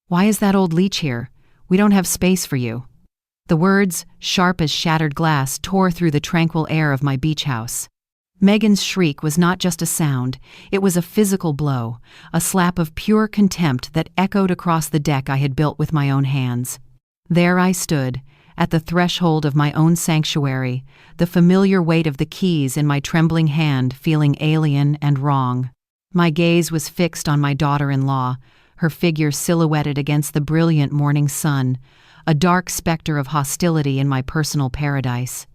"Why is that old leech here? We don't have space for you." The words, sharp as shattered glass, tore through the tranquil air of my beach house. Megan's shriek was not just a sound, it was a physical blow, a slap of pure contempt that echoed across the deck I had built with my own hands. There I stood, at the threshold of my own sanctuary, the familiar weight of the keys in my trembling hand feeling alien and wrong. My gaze was fixed on my daughter-in-law, her figure silhouetted against the brilliant morning sun, a dark specter of hostility in my personal paradise.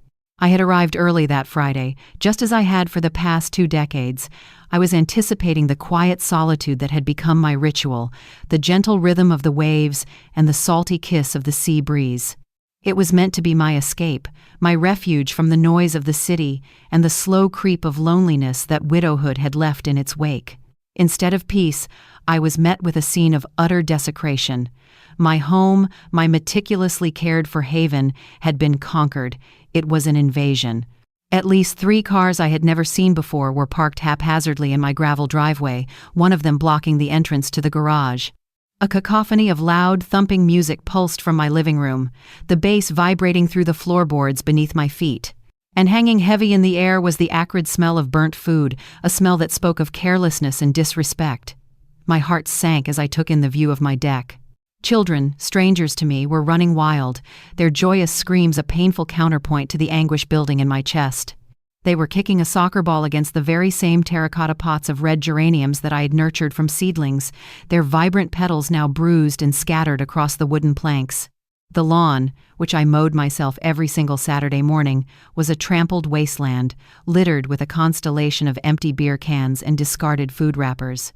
I had arrived early that Friday, just as I had for the past 2 decades. I was anticipating the quiet solitude that had become my ritual, the gentle rhythm of the waves and the salty kiss of the sea breeze. It was meant to be my escape, my refuge from the noise of the city and the slow creep of loneliness that widowhood had left in its wake. Instead of peace, I was met with a scene of utter desecration. My home, my meticulously cared-for haven, had been conquered. It was an invasion. At least 3 cars I had never seen before were parked haphazardly in my gravel driveway, one of them blocking the entrance to the garage. A cacophony of loud, thumping music pulsed from my living room, the bass vibrating through the floorboards beneath my feet. And hanging heavy in the air was the acrid smell of burnt food, a smell that spoke of carelessness and disrespect. My heart sank as I took in the view of my deck. Children, strangers to me, were running wild, their joyous screams a painful counterpoint to the anguish building in my chest. They were kicking a soccer ball against the very same terracotta pots of red geraniums that I had nurtured from seedlings, their vibrant petals now bruised and scattered across the wooden planks. The lawn, which I mowed myself every single Saturday morning, was a trampled wasteland, littered with a constellation of empty beer cans and discarded food wrappers.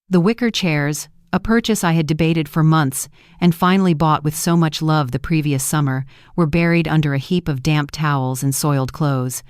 The wicker chairs, a purchase I had debated for months and finally bought with so much love the previous summer, were buried under a heap of damp towels and soiled clothes.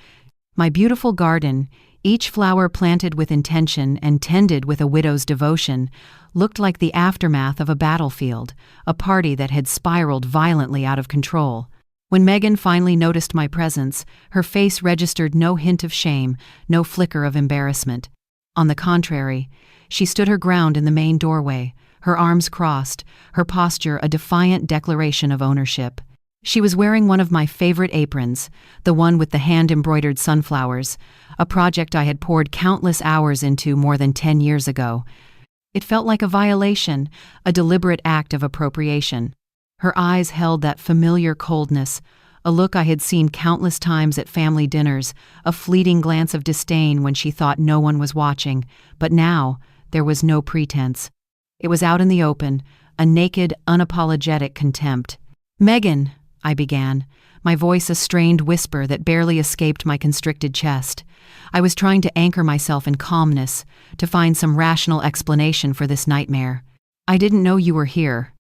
My beautiful garden, each flower planted with intention and tended with a widow's devotion, looked like the aftermath of a battlefield, a party that had spiraled violently out of control. When Megan finally noticed my presence, her face registered no hint of shame, no flicker of embarrassment. On the contrary, she stood her ground in the main doorway, her arms crossed, her posture a defiant declaration of ownership. She was wearing one of my favorite aprons, the one with the hand-embroidered sunflowers, a project I had poured countless hours into more than 10 years ago. It felt like a violation, a deliberate act of appropriation. Her eyes held that familiar coldness, a look I had seen countless times at family dinners, a fleeting glance of disdain when she thought no one was watching, but now there was no pretense. It was out in the open, a naked, unapologetic contempt. "Megan," I began, my voice a strained whisper that barely escaped my constricted chest. I was trying to anchor myself in calmness, to find some rational explanation for this nightmare. "I didn't know you were here."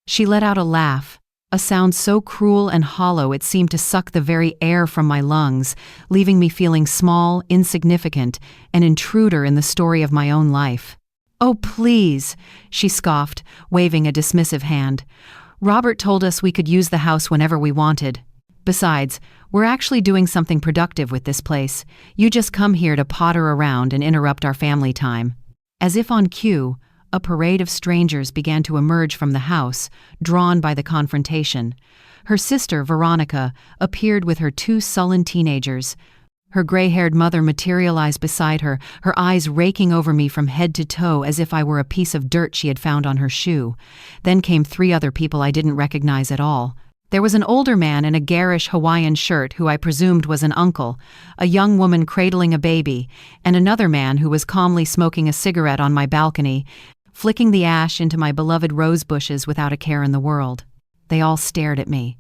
She let out a laugh, a sound so cruel and hollow it seemed to suck the very air from my lungs, leaving me feeling small, insignificant, an intruder in the story of my own life. "Oh, please," she scoffed, waving a dismissive hand. "Robert told us we could use the house whenever we wanted. Besides, we're actually doing something productive with this place. You just come here to potter around and interrupt our family time." As if on cue, a parade of strangers began to emerge from the house, drawn by the confrontation. Her sister, Veronica, appeared with her 2 sullen teenagers. Her gray-haired mother materialized beside her, her eyes raking over me from head to toe as if I were a piece of dirt she had found on her shoe. Then came 3 other people I didn't recognize at all. There was an older man in a garish Hawaiian shirt who I presumed was an uncle, a young woman cradling a baby, and another man who was calmly smoking a cigarette on my balcony, flicking the ash into my beloved rose bushes without a care in the world. They all stared at me,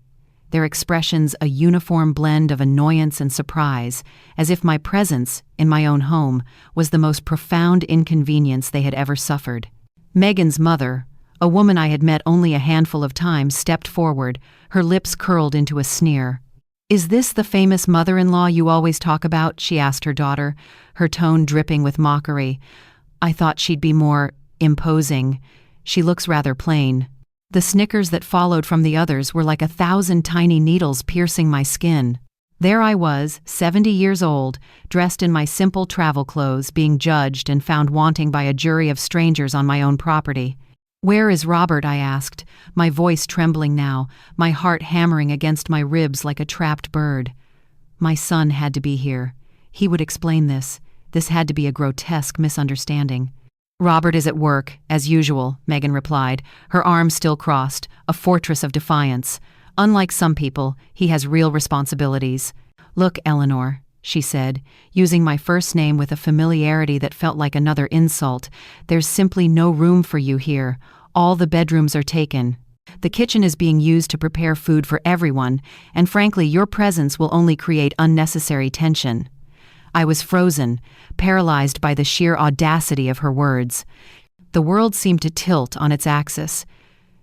their expressions a uniform blend of annoyance and surprise, as if my presence, in my own home, was the most profound inconvenience they had ever suffered. Megan's mother, a woman I had met only a handful of times, stepped forward, her lips curled into a sneer. "Is this the famous mother-in-law you always talk about?" she asked her daughter, her tone dripping with mockery. "I thought she'd be more imposing. She looks rather plain." The snickers that followed from the others were like 1,000 tiny needles piercing my skin. There I was, 70 years old, dressed in my simple travel clothes, being judged and found wanting by a jury of strangers on my own property. "Where is Robert?" I asked, my voice trembling now, my heart hammering against my ribs like a trapped bird. My son had to be here. He would explain this. This had to be a grotesque misunderstanding. "Robert is at work, as usual," Megan replied, her arms still crossed, a fortress of defiance. "Unlike some people, he has real responsibilities." "Look, Eleanor," she said, using my first name with a familiarity that felt like another insult, "there's simply no room for you here. All the bedrooms are taken. The kitchen is being used to prepare food for everyone, and frankly, your presence will only create unnecessary tension." I was frozen, paralyzed by the sheer audacity of her words. The world seemed to tilt on its axis.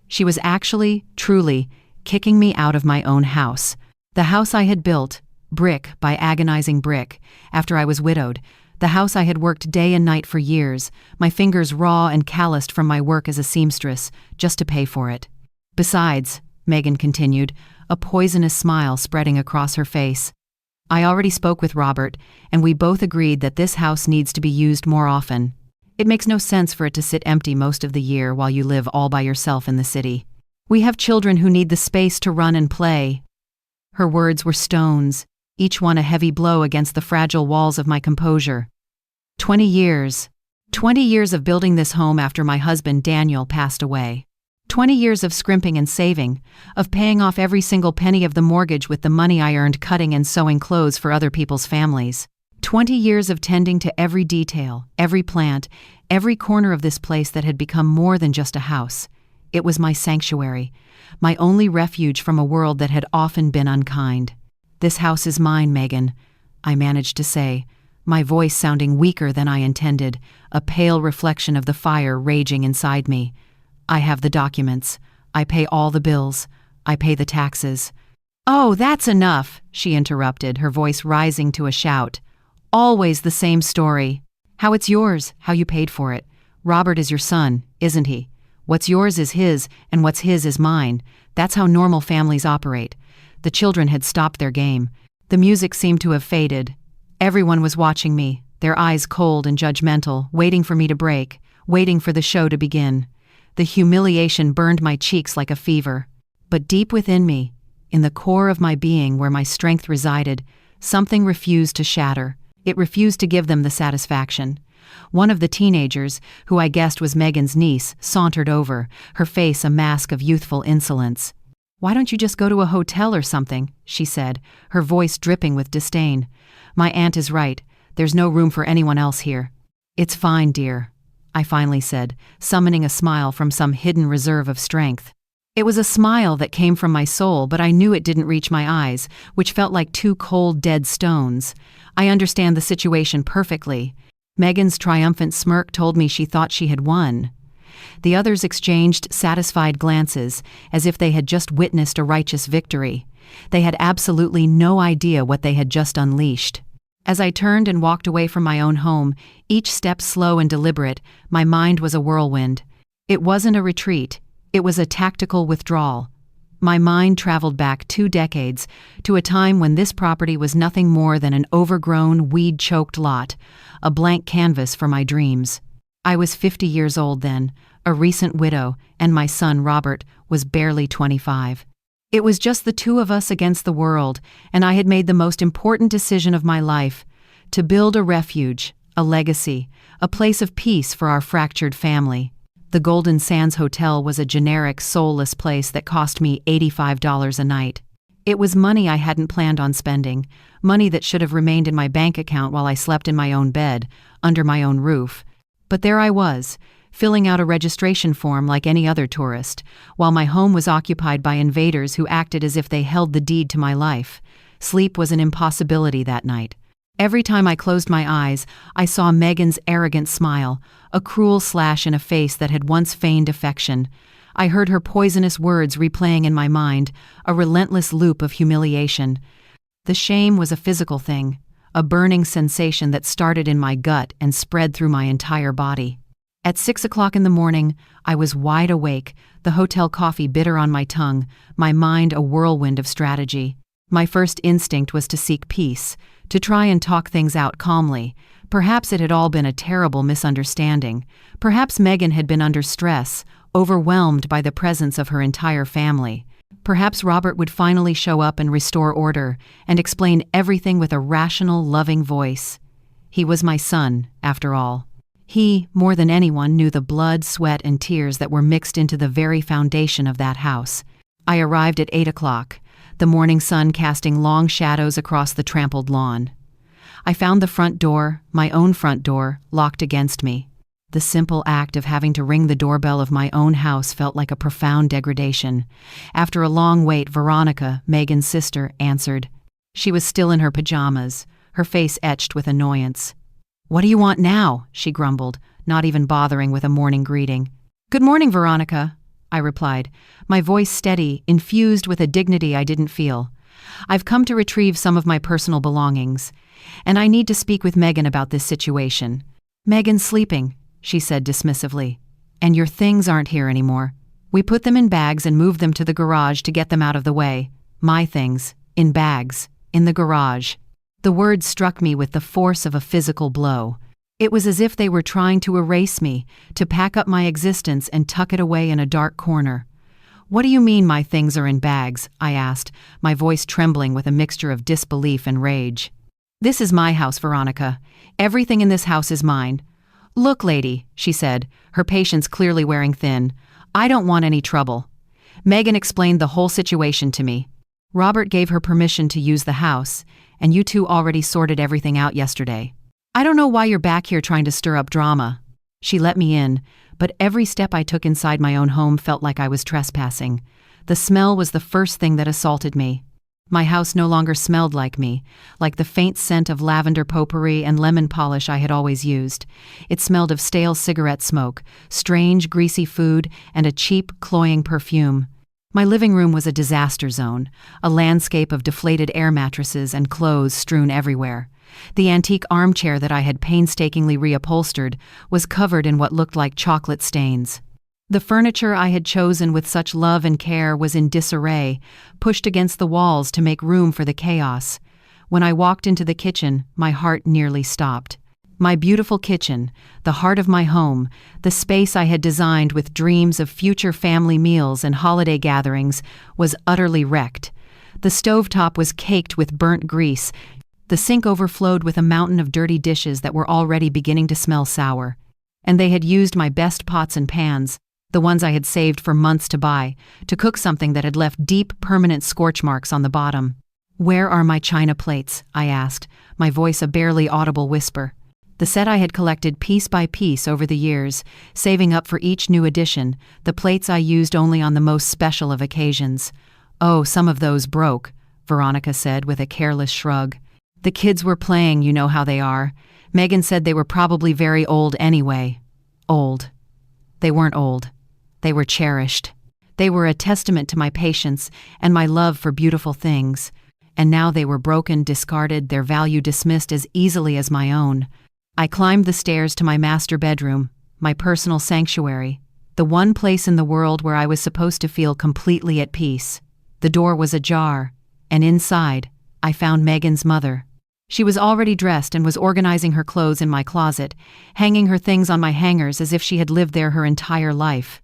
She was actually, truly, kicking me out of my own house. The house I had built, brick by agonizing brick, after I was widowed. The house I had worked day and night for years, my fingers raw and calloused from my work as a seamstress, just to pay for it. "Besides," Megan continued, a poisonous smile spreading across her face, "I already spoke with Robert, and we both agreed that this house needs to be used more often. It makes no sense for it to sit empty most of the year while you live all by yourself in the city. We have children who need the space to run and play." Her words were stones, each one a heavy blow against the fragile walls of my composure. 20 years. 20 years of building this home after my husband Daniel passed away. 20 years of scrimping and saving, of paying off every single penny of the mortgage with the money I earned cutting and sewing clothes for other people's families. 20 years of tending to every detail, every plant, every corner of this place that had become more than just a house. It was my sanctuary, my only refuge from a world that had often been unkind. "This house is mine, Megan," I managed to say, my voice sounding weaker than I intended, a pale reflection of the fire raging inside me. "I have the documents. I pay all the bills. I pay the taxes." "Oh, that's enough," she interrupted, her voice rising to a shout. "Always the same story. How it's yours, how you paid for it. Robert is your son, isn't he? What's yours is his, and what's his is mine. That's how normal families operate." The children had stopped their game. The music seemed to have faded. Everyone was watching me, their eyes cold and judgmental, waiting for me to break, waiting for the show to begin. The humiliation burned my cheeks like a fever. But deep within me, in the core of my being where my strength resided, something refused to shatter. It refused to give them the satisfaction. One of the teenagers, who I guessed was Megan's niece, sauntered over, her face a mask of youthful insolence. "Why don't you just go to a hotel or something?" she said, her voice dripping with disdain. "My aunt is right. There's no room for anyone else here." "It's fine, dear," I finally said, summoning a smile from some hidden reserve of strength. It was a smile that came from my soul, but I knew it didn't reach my eyes, which felt like two cold, dead stones. "I understand the situation perfectly." Megan's triumphant smirk told me she thought she had won. The others exchanged satisfied glances, as if they had just witnessed a righteous victory. They had absolutely no idea what they had just unleashed. As I turned and walked away from my own home, each step slow and deliberate, my mind was a whirlwind. It wasn't a retreat, it was a tactical withdrawal. My mind traveled back 2 decades, to a time when this property was nothing more than an overgrown, weed-choked lot, a blank canvas for my dreams. I was 50 years old then, a recent widow, and my son Robert was barely 25. It was just the two of us against the world, and I had made the most important decision of my life, to build a refuge, a legacy, a place of peace for our fractured family. The Golden Sands Hotel was a generic, soulless place that cost me $85 a night. It was money I hadn't planned on spending, money that should have remained in my bank account while I slept in my own bed, under my own roof. But there I was, filling out a registration form like any other tourist, while my home was occupied by invaders who acted as if they held the deed to my life. Sleep was an impossibility that night. Every time I closed my eyes, I saw Megan's arrogant smile, a cruel slash in a face that had once feigned affection. I heard her poisonous words replaying in my mind, a relentless loop of humiliation. The shame was a physical thing, a burning sensation that started in my gut and spread through my entire body. At 6 o'clock in the morning, I was wide awake, the hotel coffee bitter on my tongue, my mind a whirlwind of strategy. My first instinct was to seek peace, to try and talk things out calmly. Perhaps it had all been a terrible misunderstanding. Perhaps Megan had been under stress, overwhelmed by the presence of her entire family. Perhaps Robert would finally show up and restore order and explain everything with a rational, loving voice. He was my son, after all. He, more than anyone, knew the blood, sweat, and tears that were mixed into the very foundation of that house. I arrived at 8 o'clock, the morning sun casting long shadows across the trampled lawn. I found the front door, my own front door, locked against me. The simple act of having to ring the doorbell of my own house felt like a profound degradation. After a long wait, Veronica, Megan's sister, answered. She was still in her pajamas, her face etched with annoyance. "What do you want now?" she grumbled, not even bothering with a morning greeting. "Good morning, Veronica," I replied, my voice steady, infused with a dignity I didn't feel. "I've come to retrieve some of my personal belongings, and I need to speak with Megan about this situation." "Megan's sleeping," she said dismissively. "And your things aren't here anymore. We put them in bags and moved them to the garage to get them out of the way. My things, in bags, in the garage." The words struck me with the force of a physical blow. It was as if they were trying to erase me, to pack up my existence and tuck it away in a dark corner. "What do you mean my things are in bags?" I asked, my voice trembling with a mixture of disbelief and rage. "This is my house, Veronica. Everything in this house is mine." "Look, lady," she said, her patience clearly wearing thin, "I don't want any trouble." Megan explained the whole situation to me. "Robert gave her permission to use the house, and you two already sorted everything out yesterday. I don't know why you're back here trying to stir up drama." She let me in, but every step I took inside my own home felt like I was trespassing. The smell was the first thing that assaulted me. My house no longer smelled like me, like the faint scent of lavender potpourri and lemon polish I had always used. It smelled of stale cigarette smoke, strange, greasy food, and a cheap, cloying perfume. My living room was a disaster zone, a landscape of deflated air mattresses and clothes strewn everywhere. The antique armchair that I had painstakingly reupholstered was covered in what looked like chocolate stains. The furniture I had chosen with such love and care was in disarray, pushed against the walls to make room for the chaos. When I walked into the kitchen, my heart nearly stopped. My beautiful kitchen, the heart of my home, the space I had designed with dreams of future family meals and holiday gatherings, was utterly wrecked. The stovetop was caked with burnt grease. The sink overflowed with a mountain of dirty dishes that were already beginning to smell sour. And they had used my best pots and pans, the ones I had saved for months to buy, to cook something that had left deep, permanent scorch marks on the bottom. "Where are my china plates?" I asked, my voice a barely audible whisper. The set I had collected piece by piece over the years, saving up for each new edition, the plates I used only on the most special of occasions. "Oh, some of those broke," Veronica said with a careless shrug. "The kids were playing, you know how they are. Megan said they were probably very old anyway." Old. They weren't old. They were cherished. They were a testament to my patience and my love for beautiful things. And now they were broken, discarded, their value dismissed as easily as my own. I climbed the stairs to my master bedroom, my personal sanctuary, the one place in the world where I was supposed to feel completely at peace. The door was ajar, and inside, I found Megan's mother. She was already dressed and was organizing her clothes in my closet, hanging her things on my hangers as if she had lived there her entire life.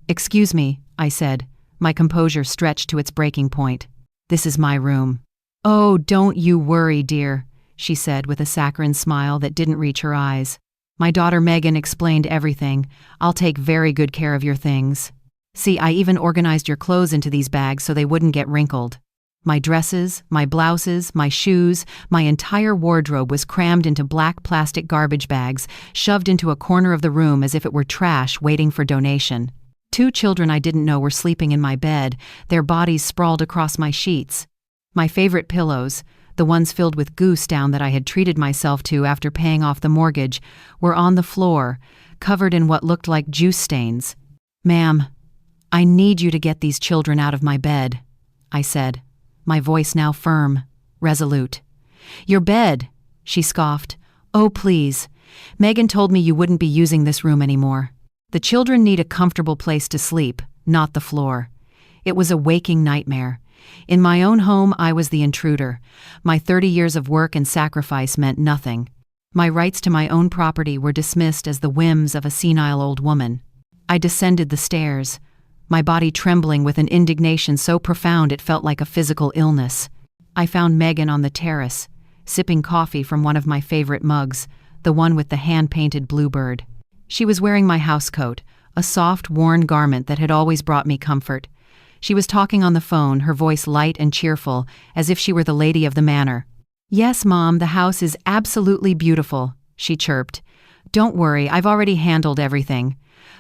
"Excuse me," I said, my composure stretched to its breaking point. "This is my room." "Oh, don't you worry, dear," she said with a saccharine smile that didn't reach her eyes. "My daughter Megan explained everything. I'll take very good care of your things. See, I even organized your clothes into these bags so they wouldn't get wrinkled." My dresses, my blouses, my shoes, my entire wardrobe was crammed into black plastic garbage bags, shoved into a corner of the room as if it were trash waiting for donation. 2 children I didn't know were sleeping in my bed, their bodies sprawled across my sheets. My favorite pillows, the ones filled with goose down that I had treated myself to after paying off the mortgage, were on the floor, covered in what looked like juice stains. "Ma'am, I need you to get these children out of my bed," I said, my voice now firm, resolute. "Your bed," she scoffed. "Oh, please. Megan told me you wouldn't be using this room anymore. The children need a comfortable place to sleep, not the floor." It was a waking nightmare. In my own home, I was the intruder. My 30 years of work and sacrifice meant nothing. My rights to my own property were dismissed as the whims of a senile old woman. I descended the stairs, my body trembling with an indignation so profound it felt like a physical illness. I found Megan on the terrace, sipping coffee from one of my favorite mugs, the one with the hand-painted bluebird. She was wearing my housecoat, a soft, worn garment that had always brought me comfort. She was talking on the phone, her voice light and cheerful, as if she were the lady of the manor. "Yes, Mom, the house is absolutely beautiful," she chirped. "Don't worry, I've already handled everything.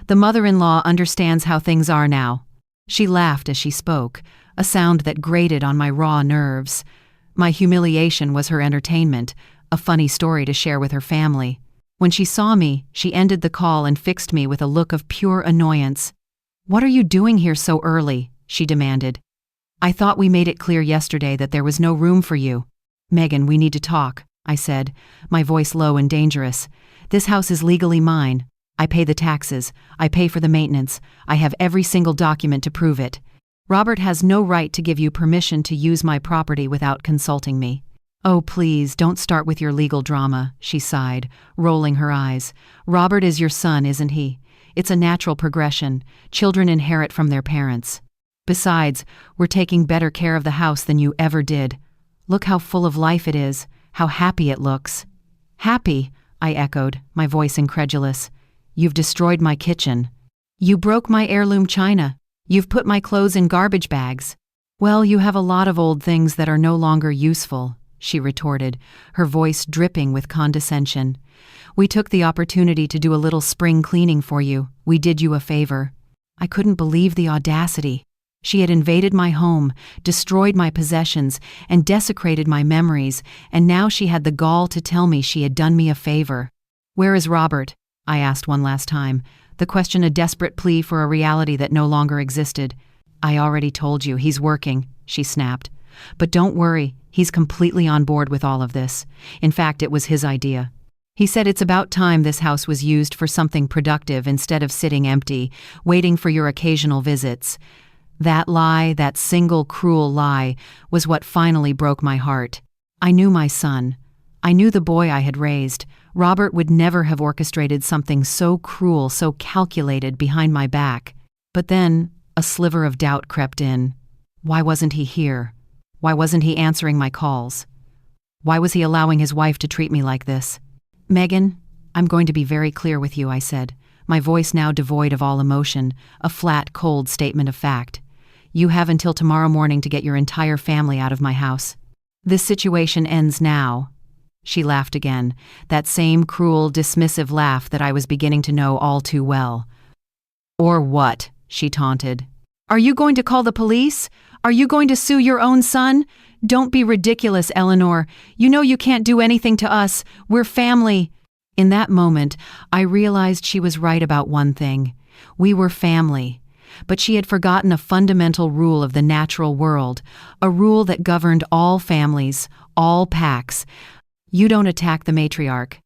The mother-in-law understands how things are now." She laughed as she spoke, a sound that grated on my raw nerves. My humiliation was her entertainment, a funny story to share with her family. When she saw me, she ended the call and fixed me with a look of pure annoyance. "What are you doing here so early?" she demanded. "I thought we made it clear yesterday that there was no room for you." "Megan, we need to talk," I said, my voice low and dangerous. "This house is legally mine. I pay the taxes. I pay for the maintenance. I have every single document to prove it. Robert has no right to give you permission to use my property without consulting me." "Oh, please, don't start with your legal drama," she sighed, rolling her eyes. "Robert is your son, isn't he? It's a natural progression. Children inherit from their parents. Besides, we're taking better care of the house than you ever did. Look how full of life it is, how happy it looks." "Happy?" I echoed, my voice incredulous. "You've destroyed my kitchen. You broke my heirloom china. You've put my clothes in garbage bags." "Well, you have a lot of old things that are no longer useful," she retorted, her voice dripping with condescension. "We took the opportunity to do a little spring cleaning for you. We did you a favor." I couldn't believe the audacity. She had invaded my home, destroyed my possessions, and desecrated my memories, and now she had the gall to tell me she had done me a favor. "Where is Robert?" I asked one last time, the question a desperate plea for a reality that no longer existed. "I already told you, he's working," she snapped. "But don't worry, he's completely on board with all of this. In fact, it was his idea. He said it's about time this house was used for something productive instead of sitting empty, waiting for your occasional visits." That lie, that single cruel lie, was what finally broke my heart. I knew my son. I knew the boy I had raised. Robert would never have orchestrated something so cruel, so calculated behind my back. But then, a sliver of doubt crept in. Why wasn't he here? Why wasn't he answering my calls? Why was he allowing his wife to treat me like this? "Megan, I'm going to be very clear with you," I said, my voice now devoid of all emotion, a flat, cold statement of fact. "You have until tomorrow morning to get your entire family out of my house. This situation ends now." She laughed again, that same cruel, dismissive laugh that I was beginning to know all too well. "Or what?" she taunted. "Are you going to call the police? Are you going to sue your own son? Don't be ridiculous, Eleanor. You know you can't do anything to us. We're family." In that moment, I realized she was right about one thing. We were family. But she had forgotten a fundamental rule of the natural world, a rule that governed all families, all packs. You don't attack the matriarch.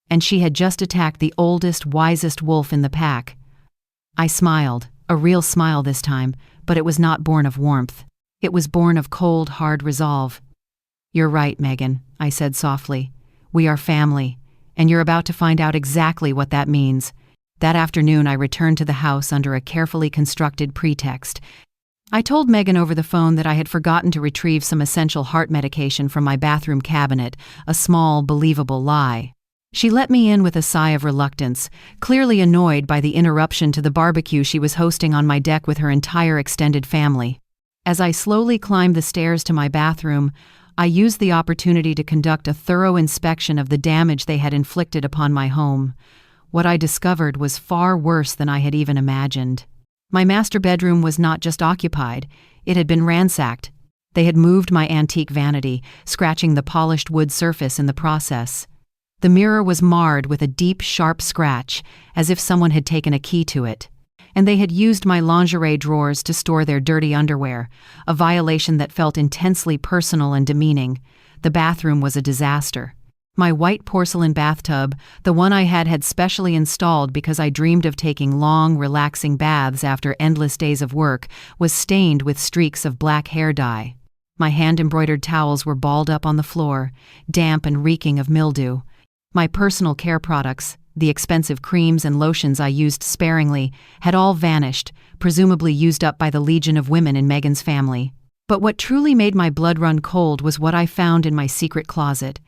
And she had just attacked the oldest, wisest wolf in the pack. I smiled, a real smile this time, but it was not born of warmth. It was born of cold, hard resolve. "You're right, Megan," I said softly. "We are family, and you're about to find out exactly what that means." That afternoon, I returned to the house under a carefully constructed pretext. I told Megan over the phone that I had forgotten to retrieve some essential heart medication from my bathroom cabinet, a small, believable lie. She let me in with a sigh of reluctance, clearly annoyed by the interruption to the barbecue she was hosting on my deck with her entire extended family. As I slowly climbed the stairs to my bathroom, I used the opportunity to conduct a thorough inspection of the damage they had inflicted upon my home. What I discovered was far worse than I had even imagined. My master bedroom was not just occupied, it had been ransacked. They had moved my antique vanity, scratching the polished wood surface in the process. The mirror was marred with a deep, sharp scratch, as if someone had taken a key to it. And they had used my lingerie drawers to store their dirty underwear, a violation that felt intensely personal and demeaning. The bathroom was a disaster. My white porcelain bathtub, the one I had specially installed because I dreamed of taking long, relaxing baths after endless days of work, was stained with streaks of black hair dye. My hand-embroidered towels were balled up on the floor, damp and reeking of mildew. My personal care products, the expensive creams and lotions I used sparingly, had all vanished, presumably used up by the legion of women in Megan's family. But what truly made my blood run cold was what I found in my secret closet.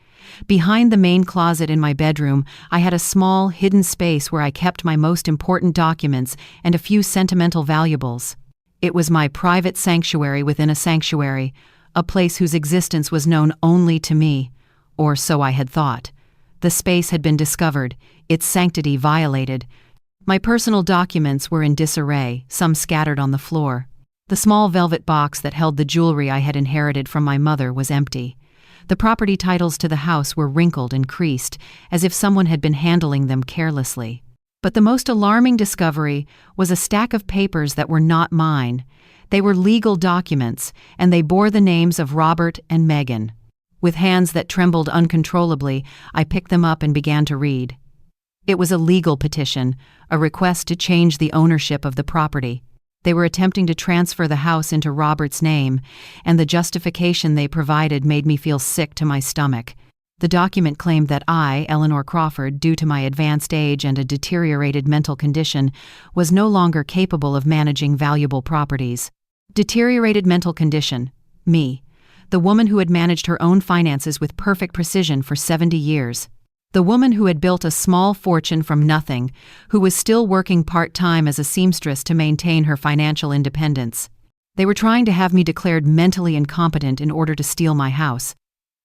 Behind the main closet in my bedroom, I had a small, hidden space where I kept my most important documents and a few sentimental valuables. It was my private sanctuary within a sanctuary, a place whose existence was known only to me, or so I had thought. The space had been discovered, its sanctity violated. My personal documents were in disarray, some scattered on the floor. The small velvet box that held the jewelry I had inherited from my mother was empty. The property titles to the house were wrinkled and creased, as if someone had been handling them carelessly. But the most alarming discovery was a stack of papers that were not mine. They were legal documents, and they bore the names of Robert and Megan. With hands that trembled uncontrollably, I picked them up and began to read. It was a legal petition, a request to change the ownership of the property. They were attempting to transfer the house into Robert's name, and the justification they provided made me feel sick to my stomach. The document claimed that I, Eleanor Crawford, due to my advanced age and a deteriorated mental condition, was no longer capable of managing valuable properties. Deteriorated mental condition. Me. The woman who had managed her own finances with perfect precision for 70 years. The woman who had built a small fortune from nothing, who was still working part-time as a seamstress to maintain her financial independence. They were trying to have me declared mentally incompetent in order to steal my house.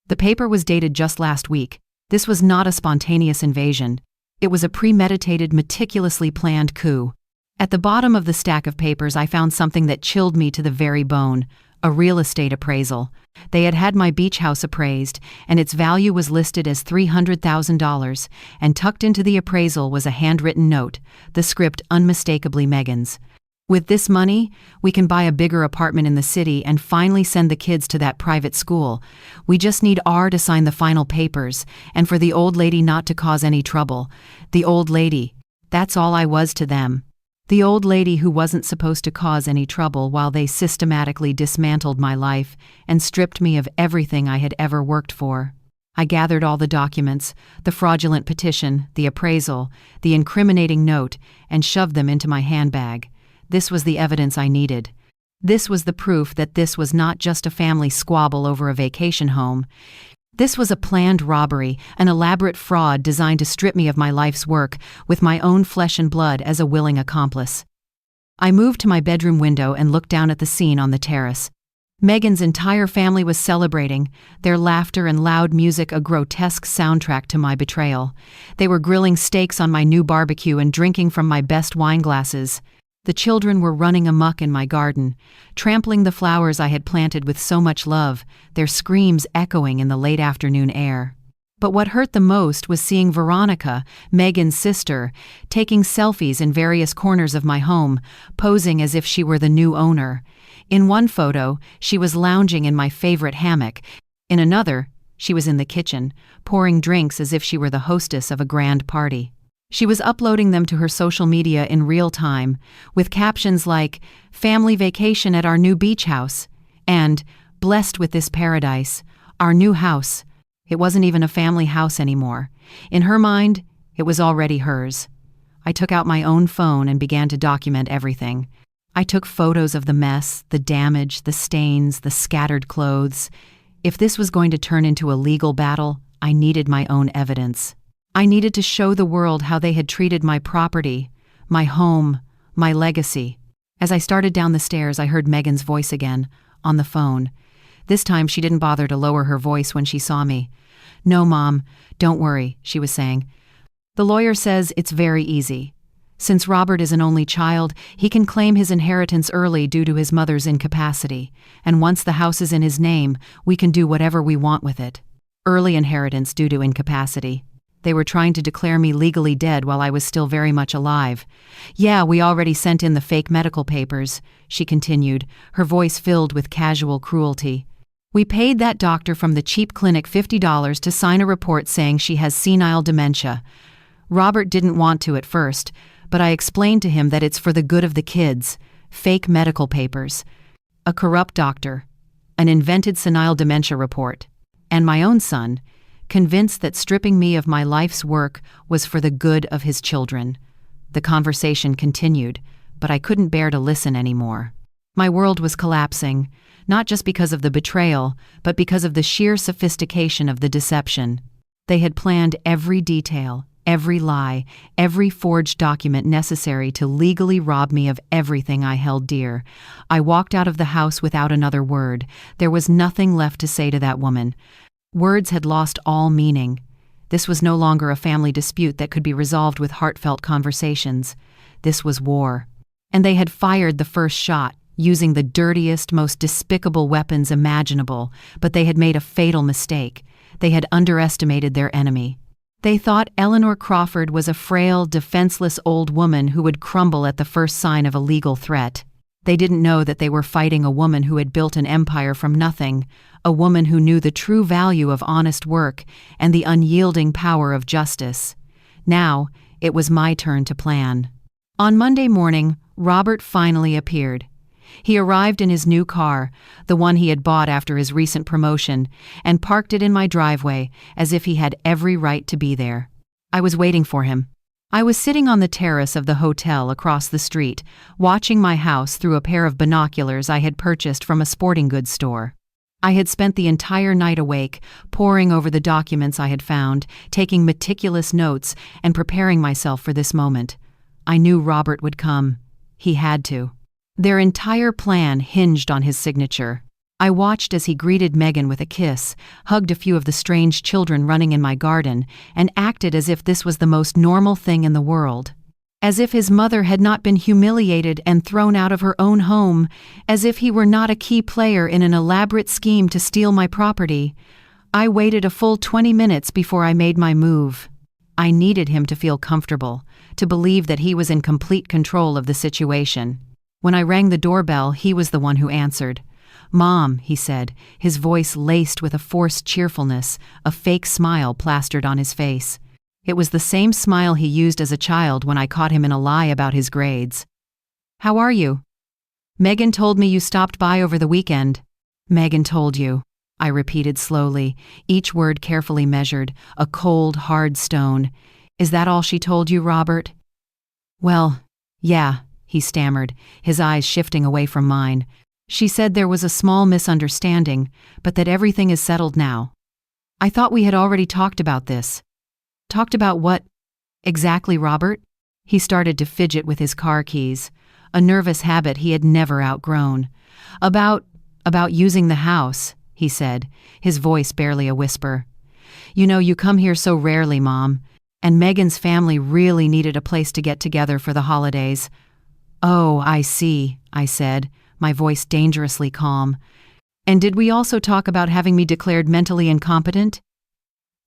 The paper was dated just last week. This was not a spontaneous invasion. It was a premeditated, meticulously planned coup. At the bottom of the stack of papers, I found something that chilled me to the very bone. A real estate appraisal. They had had my beach house appraised, and its value was listed as $300,000, and tucked into the appraisal was a handwritten note, the script unmistakably Megan's. With this money, we can buy a bigger apartment in the city and finally send the kids to that private school. We just need R to sign the final papers, and for the old lady not to cause any trouble. The old lady. That's all I was to them. The old lady who wasn't supposed to cause any trouble while they systematically dismantled my life and stripped me of everything I had ever worked for. I gathered all the documents, the fraudulent petition, the appraisal, the incriminating note, and shoved them into my handbag. This was the evidence I needed. This was the proof that this was not just a family squabble over a vacation home. This was a planned robbery, an elaborate fraud designed to strip me of my life's work, with my own flesh and blood as a willing accomplice. I moved to my bedroom window and looked down at the scene on the terrace. Megan's entire family was celebrating, their laughter and loud music a grotesque soundtrack to my betrayal. They were grilling steaks on my new barbecue and drinking from my best wine glasses. The children were running amok in my garden, trampling the flowers I had planted with so much love, their screams echoing in the late afternoon air. But what hurt the most was seeing Veronica, Megan's sister, taking selfies in various corners of my home, posing as if she were the new owner. In one photo, she was lounging in my favorite hammock. In another, she was in the kitchen, pouring drinks as if she were the hostess of a grand party. She was uploading them to her social media in real time, with captions like, "Family vacation at our new beach house," and "Blessed with this paradise, our new house." It wasn't even a family house anymore. In her mind, it was already hers. I took out my own phone and began to document everything. I took photos of the mess, the damage, the stains, the scattered clothes. If this was going to turn into a legal battle, I needed my own evidence. I needed to show the world how they had treated my property, my home, my legacy. As I started down the stairs, I heard Megan's voice again, on the phone. This time she didn't bother to lower her voice when she saw me. "No, Mom, don't worry," she was saying. "The lawyer says it's very easy. Since Robert is an only child, he can claim his inheritance early due to his mother's incapacity, and once the house is in his name, we can do whatever we want with it. Early inheritance due to incapacity. They were trying to declare me legally dead while I was still very much alive. Yeah, we already sent in the fake medical papers," she continued, her voice filled with casual cruelty. "We paid that doctor from the cheap clinic $50 to sign a report saying she has senile dementia. Robert didn't want to at first, but I explained to him that it's for the good of the kids. Fake medical papers. A corrupt doctor. An invented senile dementia report. And my own son, convinced that stripping me of my life's work was for the good of his children. The conversation continued, but I couldn't bear to listen anymore. My world was collapsing, not just because of the betrayal, but because of the sheer sophistication of the deception. They had planned every detail, every lie, every forged document necessary to legally rob me of everything I held dear. I walked out of the house without another word. There was nothing left to say to that woman. Words had lost all meaning. This was no longer a family dispute that could be resolved with heartfelt conversations. This was war. And they had fired the first shot, using the dirtiest, most despicable weapons imaginable, but they had made a fatal mistake. They had underestimated their enemy. They thought Eleanor Crawford was a frail, defenseless old woman who would crumble at the first sign of a legal threat. They didn't know that they were fighting a woman who had built an empire from nothing, a woman who knew the true value of honest work and the unyielding power of justice. Now, it was my turn to plan. On Monday morning, Robert finally appeared. He arrived in his new car, the one he had bought after his recent promotion, and parked it in my driveway as if he had every right to be there. I was waiting for him. I was sitting on the terrace of the hotel across the street, watching my house through a pair of binoculars I had purchased from a sporting goods store. I had spent the entire night awake, poring over the documents I had found, taking meticulous notes, and preparing myself for this moment. I knew Robert would come. He had to. Their entire plan hinged on his signature. I watched as he greeted Megan with a kiss, hugged a few of the strange children running in my garden, and acted as if this was the most normal thing in the world. As if his mother had not been humiliated and thrown out of her own home, as if he were not a key player in an elaborate scheme to steal my property. I waited a full 20 minutes before I made my move. I needed him to feel comfortable, to believe that he was in complete control of the situation. When I rang the doorbell, he was the one who answered. "Mom," he said, his voice laced with a forced cheerfulness, a fake smile plastered on his face. It was the same smile he used as a child when I caught him in a lie about his grades. "How are you?" "Megan told me you stopped by over the weekend." "Megan told you," I repeated slowly, each word carefully measured, a cold, hard stone. "Is that all she told you, Robert?" "Well, yeah," he stammered, his eyes shifting away from mine. "She said there was a small misunderstanding, but that everything is settled now." "I thought we had already talked about this." "Talked about what exactly, Robert?" He started to fidget with his car keys, a nervous habit he had never outgrown. About using the house," he said, his voice barely a whisper. "You know, you come here so rarely, Mom, and Megan's family really needed a place to get together for the holidays." "Oh, I see," I said, my voice dangerously calm. "And did we also talk about having me declared mentally incompetent?"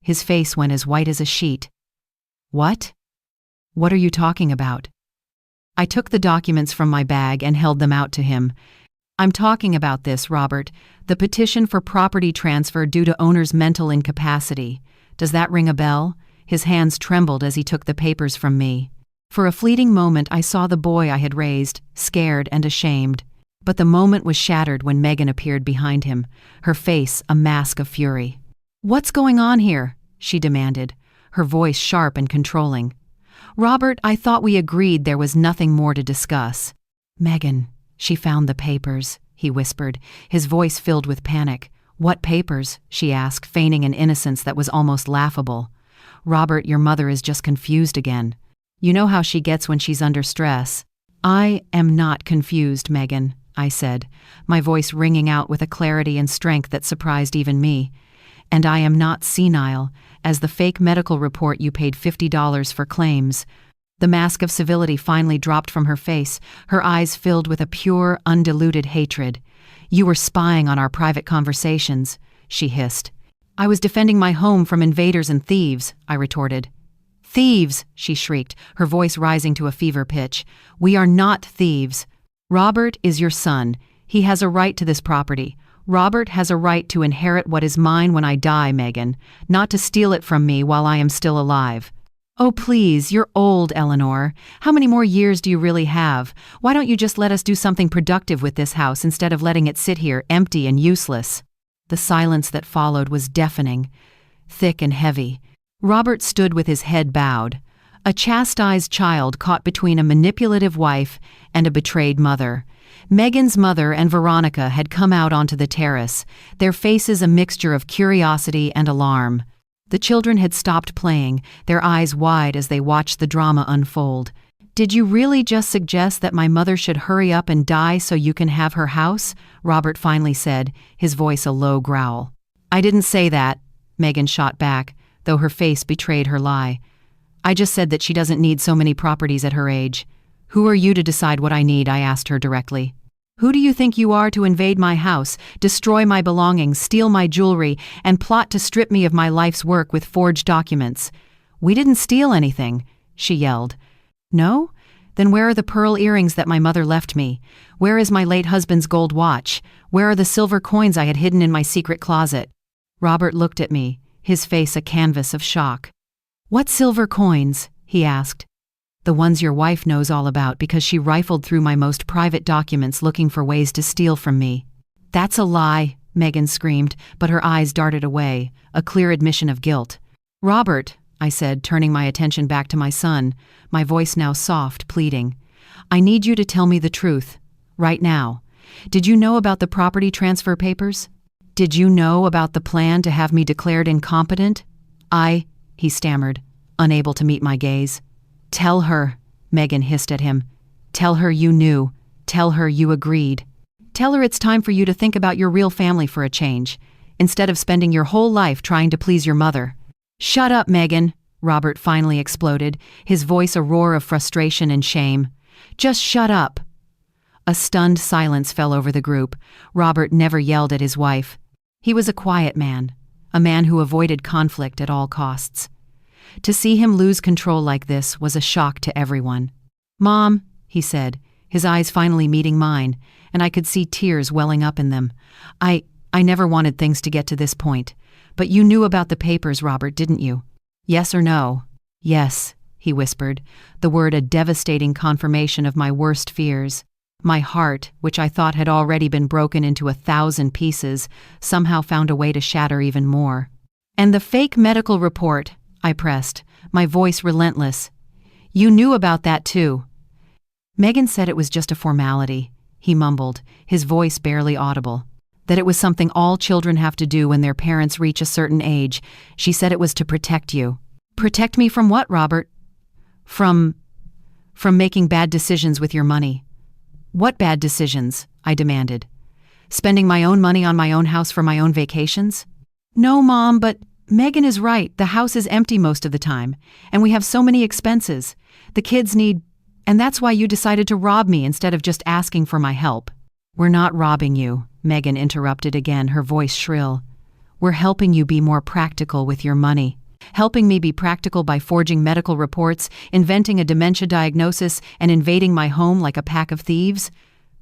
His face went as white as a sheet. "What? What are you talking about?" I took the documents from my bag and held them out to him. "I'm talking about this, Robert, the petition for property transfer due to owner's mental incapacity. Does that ring a bell?" His hands trembled as he took the papers from me. For a fleeting moment I saw the boy I had raised, scared and ashamed. But the moment was shattered when Megan appeared behind him, her face a mask of fury. "What's going on here?" she demanded, her voice sharp and controlling. "Robert, I thought we agreed there was nothing more to discuss." "Megan, she found the papers," he whispered, his voice filled with panic. "What papers?" she asked, feigning an innocence that was almost laughable. "Robert, your mother is just confused again. You know how she gets when she's under stress." "I am not confused, Megan," I said, my voice ringing out with a clarity and strength that surprised even me. "And I am not senile, as the fake medical report you paid $50 for claims." The mask of civility finally dropped from her face, her eyes filled with a pure, undiluted hatred. "You were spying on our private conversations," she hissed. "I was defending my home from invaders and thieves," I retorted. "Thieves!" she shrieked, her voice rising to a fever pitch. "We are not thieves. Robert is your son. He has a right to this property. Robert has a right to inherit what is mine when I die, Megan, not to steal it from me while I am still alive." "Oh, please, you're old, Eleanor. How many more years do you really have? Why don't you just let us do something productive with this house instead of letting it sit here empty and useless?" The silence that followed was deafening. thick and heavy. Robert stood with his head bowed, a chastised child caught between a manipulative wife and a betrayed mother. Megan's mother and Veronica had come out onto the terrace, their faces a mixture of curiosity and alarm. The children had stopped playing, their eyes wide as they watched the drama unfold. "Did you really just suggest that my mother should hurry up and die so you can have her house?" Robert finally said, his voice a low growl. "I didn't say that," Megan shot back, though her face betrayed her lie. "I just said that she doesn't need so many properties at her age." "Who are you to decide what I need?" I asked her directly. "Who do you think you are to invade my house, destroy my belongings, steal my jewelry, and plot to strip me of my life's work with forged documents?" "We didn't steal anything," she yelled. "No? Then where are the pearl earrings that my mother left me? Where is my late husband's gold watch? Where are the silver coins I had hidden in my secret closet?" Robert looked at me, his face a canvas of shock. "What silver coins?" he asked. "The ones your wife knows all about because she rifled through my most private documents looking for ways to steal from me." "That's a lie," Megan screamed, but her eyes darted away, a clear admission of guilt. "Robert," I said, turning my attention back to my son, my voice now soft, pleading, "I need you to tell me the truth, right now. Did you know about the property transfer papers? Did you know about the plan to have me declared incompetent?" He stammered, unable to meet my gaze. "Tell her," Megan hissed at him. "Tell her you knew. Tell her you agreed. Tell her it's time for you to think about your real family for a change, instead of spending your whole life trying to please your mother." "Shut up, Megan," Robert finally exploded, his voice a roar of frustration and shame. "Just shut up." A stunned silence fell over the group. Robert never yelled at his wife. He was a quiet man, a man who avoided conflict at all costs. To see him lose control like this was a shock to everyone. "Mom," he said, his eyes finally meeting mine, and I could see tears welling up in them. I never wanted things to get to this point. But you knew about the papers, Robert, didn't you? Yes or no?" "Yes," he whispered, the word a devastating confirmation of my worst fears. My heart, which I thought had already been broken into 1,000 pieces, somehow found a way to shatter even more. "And the fake medical report," I pressed, my voice relentless. "You knew about that too." "Megan said it was just a formality," he mumbled, his voice barely audible. "That it was something all children have to do when their parents reach a certain age. She said it was to protect you." "Protect me from what, Robert?" From making bad decisions with your money." "What bad decisions?" I demanded. "Spending my own money on my own house for my own vacations?" "No, Mom, but Megan is right. The house is empty most of the time, and we have so many expenses. The kids need... And that's why you decided to rob me instead of just asking for my help." "We're not robbing you," Megan interrupted again, her voice shrill. "We're helping you be more practical with your money. Helping me be practical by forging medical reports, inventing a dementia diagnosis, and invading my home like a pack of thieves?"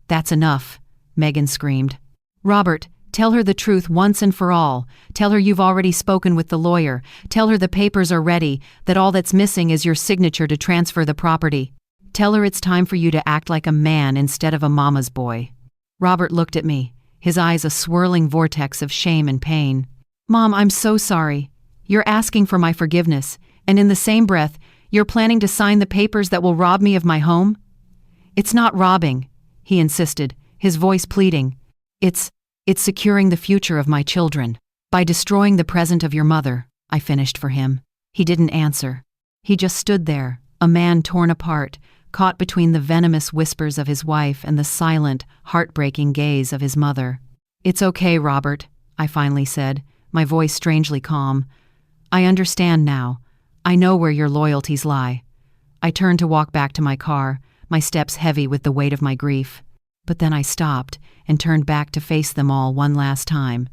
"That's enough," Megan screamed. "Robert, tell her the truth once and for all. Tell her you've already spoken with the lawyer. Tell her the papers are ready, that all that's missing is your signature to transfer the property. Tell her it's time for you to act like a man instead of a mama's boy." Robert looked at me, his eyes a swirling vortex of shame and pain. "Mom, I'm so sorry. You're asking for my forgiveness, and in the same breath, you're planning to sign the papers that will rob me of my home?" "It's not robbing," he insisted, his voice pleading. It's securing the future of my children. By destroying the present of your mother," I finished for him. He didn't answer. He just stood there, a man torn apart, caught between the venomous whispers of his wife and the silent, heartbreaking gaze of his mother. "It's okay, Robert," I finally said, my voice strangely calm. "I understand now. I know where your loyalties lie." I turned to walk back to my car, my steps heavy with the weight of my grief. But then I stopped and turned back to face them all one last time.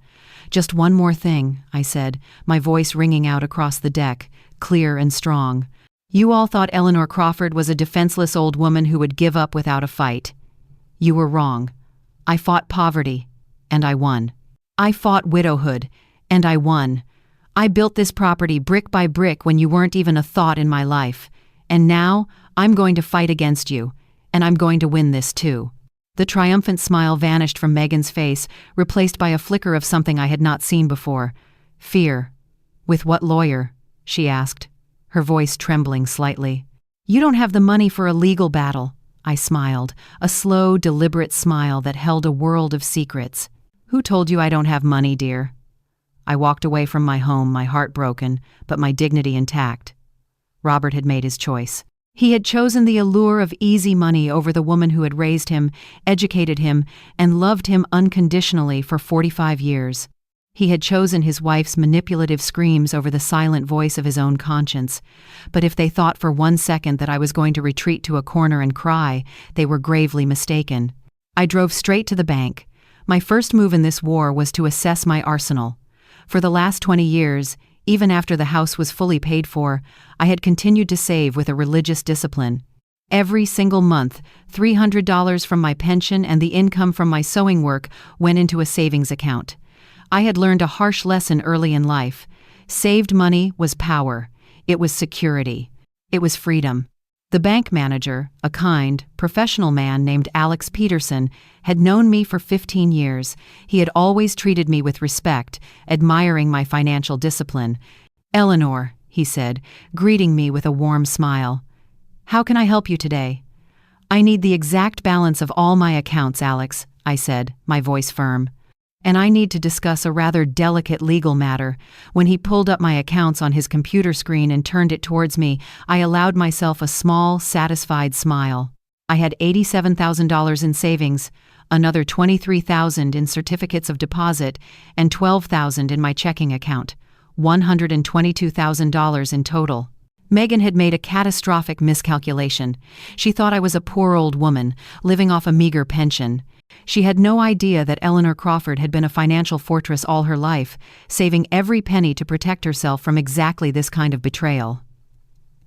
"Just one more thing," I said, my voice ringing out across the deck, clear and strong. "You all thought Eleanor Crawford was a defenseless old woman who would give up without a fight. You were wrong. I fought poverty, and I won. I fought widowhood, and I won. I built this property brick by brick when you weren't even a thought in my life. And now, I'm going to fight against you, and I'm going to win this too." The triumphant smile vanished from Megan's face, replaced by a flicker of something I had not seen before. Fear. With what lawyer? She asked, her voice trembling slightly. You don't have the money for a legal battle. I smiled, a slow, deliberate smile that held a world of secrets. Who told you I don't have money, dear? I walked away from my home, my heart broken, but my dignity intact. Robert had made his choice. He had chosen the allure of easy money over the woman who had raised him, educated him, and loved him unconditionally for 45 years. He had chosen his wife's manipulative screams over the silent voice of his own conscience. But if they thought for 1 second that I was going to retreat to a corner and cry, they were gravely mistaken. I drove straight to the bank. My first move in this war was to assess my arsenal. For the last 20 years, even after the house was fully paid for, I had continued to save with a religious discipline. Every single month, $300 from my pension and the income from my sewing work went into a savings account. I had learned a harsh lesson early in life. Saved money was power. It was security. It was freedom. The bank manager, a kind, professional man named Alex Peterson, had known me for 15 years. He had always treated me with respect, admiring my financial discipline. "Eleanor," he said, greeting me with a warm smile. "How can I help you today?" "I need the exact balance of all my accounts, Alex," I said, my voice firm. "And I need to discuss a rather delicate legal matter." When he pulled up my accounts on his computer screen and turned it towards me, I allowed myself a small, satisfied smile. I had $87,000 in savings, another $23,000 in certificates of deposit, and $12,000 in my checking account. $122,000 in total. Megan had made a catastrophic miscalculation. She thought I was a poor old woman, living off a meager pension. She had no idea that Eleanor Crawford had been a financial fortress all her life, saving every penny to protect herself from exactly this kind of betrayal.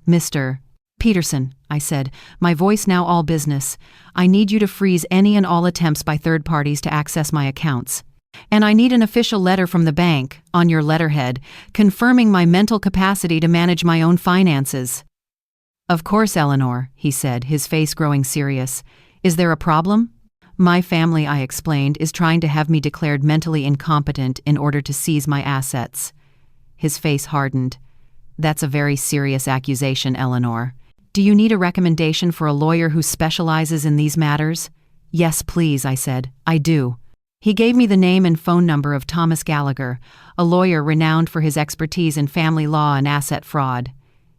"Mr. Peterson," I said, my voice now all business, "I need you to freeze any and all attempts by third parties to access my accounts. And I need an official letter from the bank, on your letterhead, confirming my mental capacity to manage my own finances." "Of course, Eleanor," he said, his face growing serious. "Is there a problem?" "My family," I explained, "is trying to have me declared mentally incompetent in order to seize my assets." His face hardened. "That's a very serious accusation, Eleanor. Do you need a recommendation for a lawyer who specializes in these matters?" "Yes, please," I said. "I do." He gave me the name and phone number of Thomas Gallagher, a lawyer renowned for his expertise in family law and asset fraud.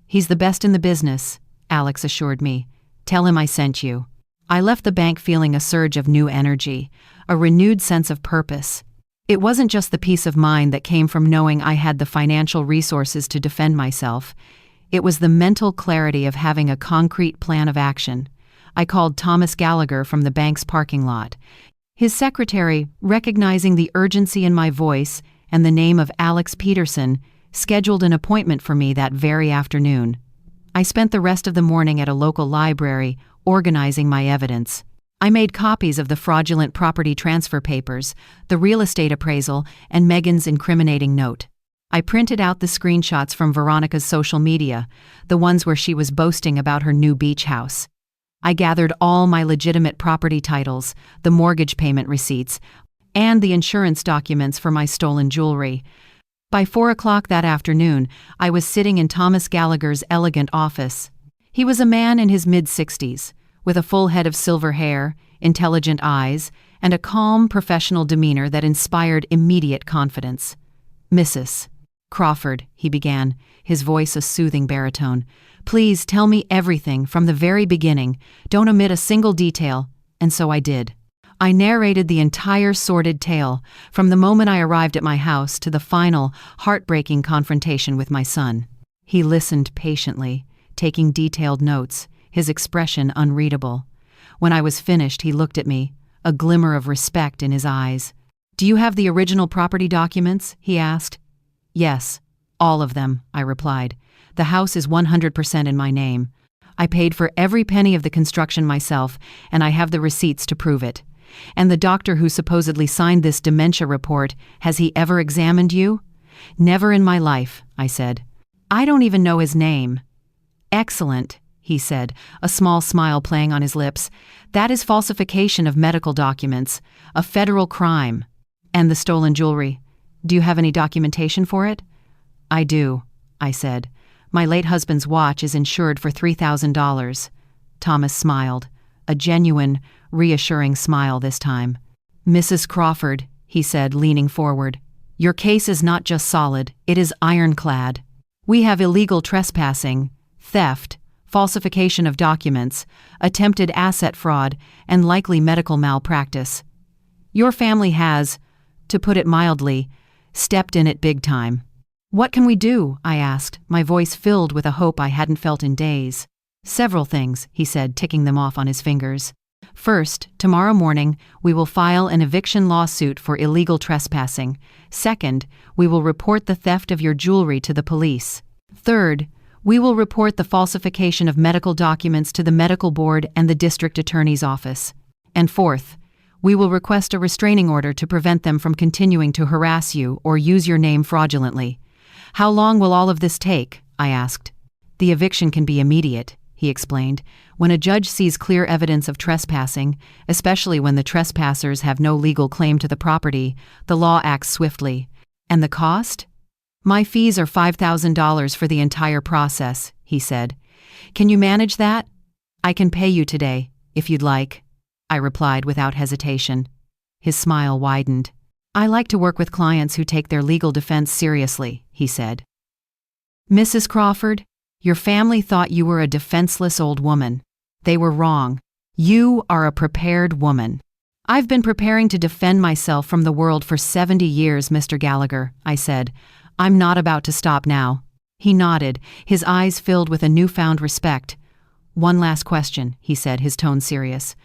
"He's the best in the business," Alex assured me. "Tell him I sent you." I left the bank feeling a surge of new energy, a renewed sense of purpose. It wasn't just the peace of mind that came from knowing I had the financial resources to defend myself. It was the mental clarity of having a concrete plan of action. I called Thomas Gallagher from the bank's parking lot. His secretary, recognizing the urgency in my voice and the name of Alex Peterson, scheduled an appointment for me that very afternoon. I spent the rest of the morning at a local library, organizing my evidence. I made copies of the fraudulent property transfer papers, the real estate appraisal, and Megan's incriminating note. I printed out the screenshots from Veronica's social media, the ones where she was boasting about her new beach house. I gathered all my legitimate property titles, the mortgage payment receipts, and the insurance documents for my stolen jewelry. By 4 o'clock that afternoon, I was sitting in Thomas Gallagher's elegant office. He was a man in his mid-60s, with a full head of silver hair, intelligent eyes, and a calm, professional demeanor that inspired immediate confidence. "Mrs. Crawford," he began, his voice a soothing baritone, "please tell me everything from the very beginning. Don't omit a single detail." And so I did. I narrated the entire sordid tale, from the moment I arrived at my house to the final, heartbreaking confrontation with my son. He listened patiently, taking detailed notes, his expression unreadable. When I was finished, he looked at me, a glimmer of respect in his eyes. "Do you have the original property documents?" he asked. "Yes, all of them," I replied. "The house is 100% in my name. I paid for every penny of the construction myself, and I have the receipts to prove it. And the doctor who supposedly signed this dementia report, has he ever examined you?" "Never in my life," I said. "I don't even know his name." "Excellent," he said, a small smile playing on his lips. "That is falsification of medical documents, a federal crime." "And the stolen jewelry. Do you have any documentation for it?" I do, I said. My late husband's watch is insured for $3,000. Thomas smiled, a genuine, reassuring smile this time. Mrs. Crawford, he said, leaning forward, your case is not just solid, it is ironclad. We have illegal trespassing, theft, falsification of documents, attempted asset fraud, and likely medical malpractice. Your family has, to put it mildly, stepped in it big time. What can we do? I asked, my voice filled with a hope I hadn't felt in days. Several things, he said, ticking them off on his fingers. First, tomorrow morning, we will file an eviction lawsuit for illegal trespassing. Second, we will report the theft of your jewelry to the police. Third, we will report the falsification of medical documents to the medical board and the district attorney's office. And fourth, we will request a restraining order to prevent them from continuing to harass you or use your name fraudulently. How long will all of this take? I asked. The eviction can be immediate, he explained. When a judge sees clear evidence of trespassing, especially when the trespassers have no legal claim to the property, the law acts swiftly. And the cost? My fees are $5,000 for the entire process, he said. Can you manage that? I can pay you today, if you'd like, I replied without hesitation. His smile widened. I like to work with clients who take their legal defense seriously, he said. Mrs. Crawford, your family thought you were a defenseless old woman. They were wrong. You are a prepared woman. I've been preparing to defend myself from the world for 70 years, Mr. Gallagher, I said. I'm not about to stop now. He nodded, his eyes filled with a newfound respect. One last question, he said, his tone serious.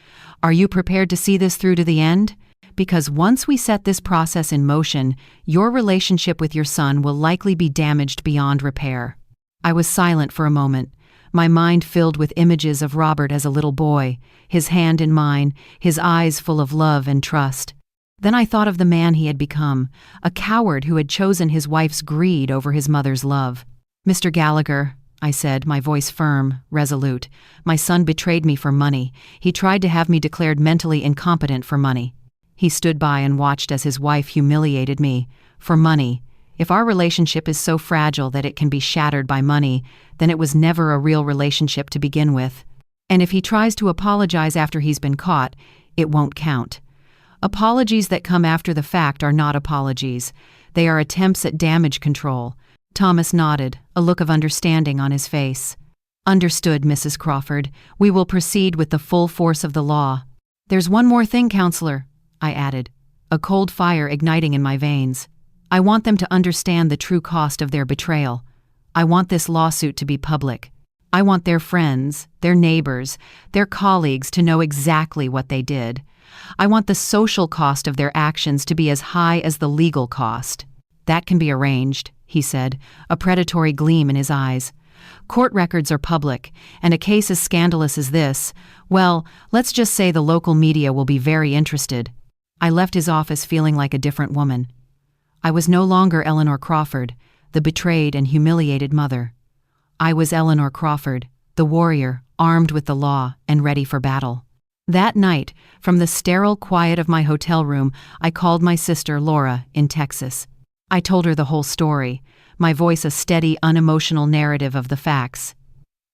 Are you prepared to see this through to the end? Because once we set this process in motion, your relationship with your son will likely be damaged beyond repair. I was silent for a moment, my mind filled with images of Robert as a little boy, his hand in mine, his eyes full of love and trust. Then I thought of the man he had become, a coward who had chosen his wife's greed over his mother's love. Mr. Gallagher, I said, my voice firm, resolute, my son betrayed me for money. He tried to have me declared mentally incompetent for money. He stood by and watched as his wife humiliated me. For money. If our relationship is so fragile that it can be shattered by money, then it was never a real relationship to begin with. And if he tries to apologize after he's been caught, it won't count. Apologies that come after the fact are not apologies. They are attempts at damage control. Thomas nodded, a look of understanding on his face. Understood, Mrs. Crawford. We will proceed with the full force of the law. There's one more thing, counselor, I added, a cold fire igniting in my veins. I want them to understand the true cost of their betrayal. I want this lawsuit to be public. I want their friends, their neighbors, their colleagues to know exactly what they did. I want the social cost of their actions to be as high as the legal cost. That can be arranged, he said, a predatory gleam in his eyes. Court records are public, and a case as scandalous as this, well, let's just say the local media will be very interested. I left his office feeling like a different woman. I was no longer Eleanor Crawford, the betrayed and humiliated mother. I was Eleanor Crawford, the warrior, armed with the law and ready for battle. That night, from the sterile quiet of my hotel room, I called my sister Laura in Texas. I told her the whole story, my voice a steady, unemotional narrative of the facts.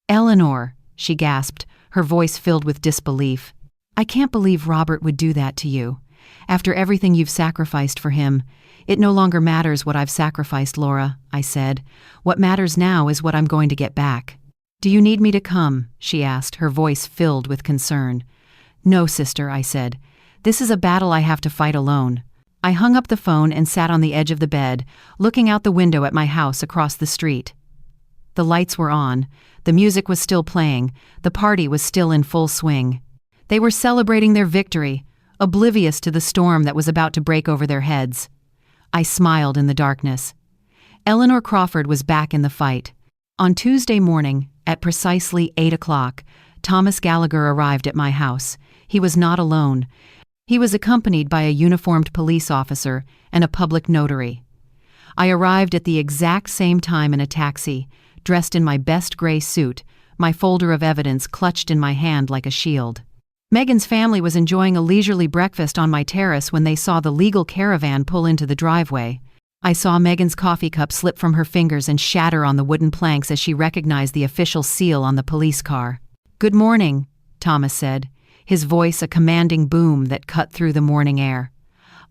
Eleanor, she gasped, her voice filled with disbelief. I can't believe Robert would do that to you. After everything you've sacrificed for him, it no longer matters what I've sacrificed, Laura, I said. What matters now is what I'm going to get back. Do you need me to come? She asked, her voice filled with concern. No, sister, I said. This is a battle I have to fight alone. I hung up the phone and sat on the edge of the bed, looking out the window at my house across the street. The lights were on, the music was still playing, the party was still in full swing. They were celebrating their victory, oblivious to the storm that was about to break over their heads. I smiled in the darkness. Eleanor Crawford was back in the fight. On Tuesday morning, at precisely 8 o'clock, Thomas Gallagher arrived at my house. He was not alone. He was accompanied by a uniformed police officer and a public notary. I arrived at the exact same time in a taxi, dressed in my best gray suit, my folder of evidence clutched in my hand like a shield. Megan's family was enjoying a leisurely breakfast on my terrace when they saw the legal caravan pull into the driveway. I saw Megan's coffee cup slip from her fingers and shatter on the wooden planks as she recognized the official seal on the police car. "Good morning," Thomas said, his voice a commanding boom that cut through the morning air.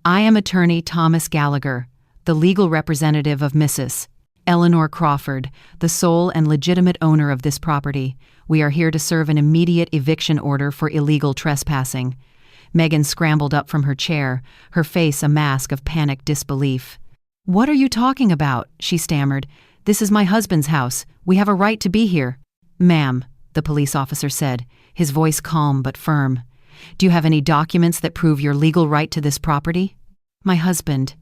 "I am attorney Thomas Gallagher, the legal representative of Mrs. Eleanor Crawford, the sole and legitimate owner of this property. We are here to serve an immediate eviction order for illegal trespassing." Megan scrambled up from her chair, her face a mask of panicked disbelief. "What are you talking about?" she stammered. "This is my husband's house. We have a right to be here." "Ma'am," the police officer said, his voice calm but firm. "Do you have any documents that prove your legal right to this property?" My husband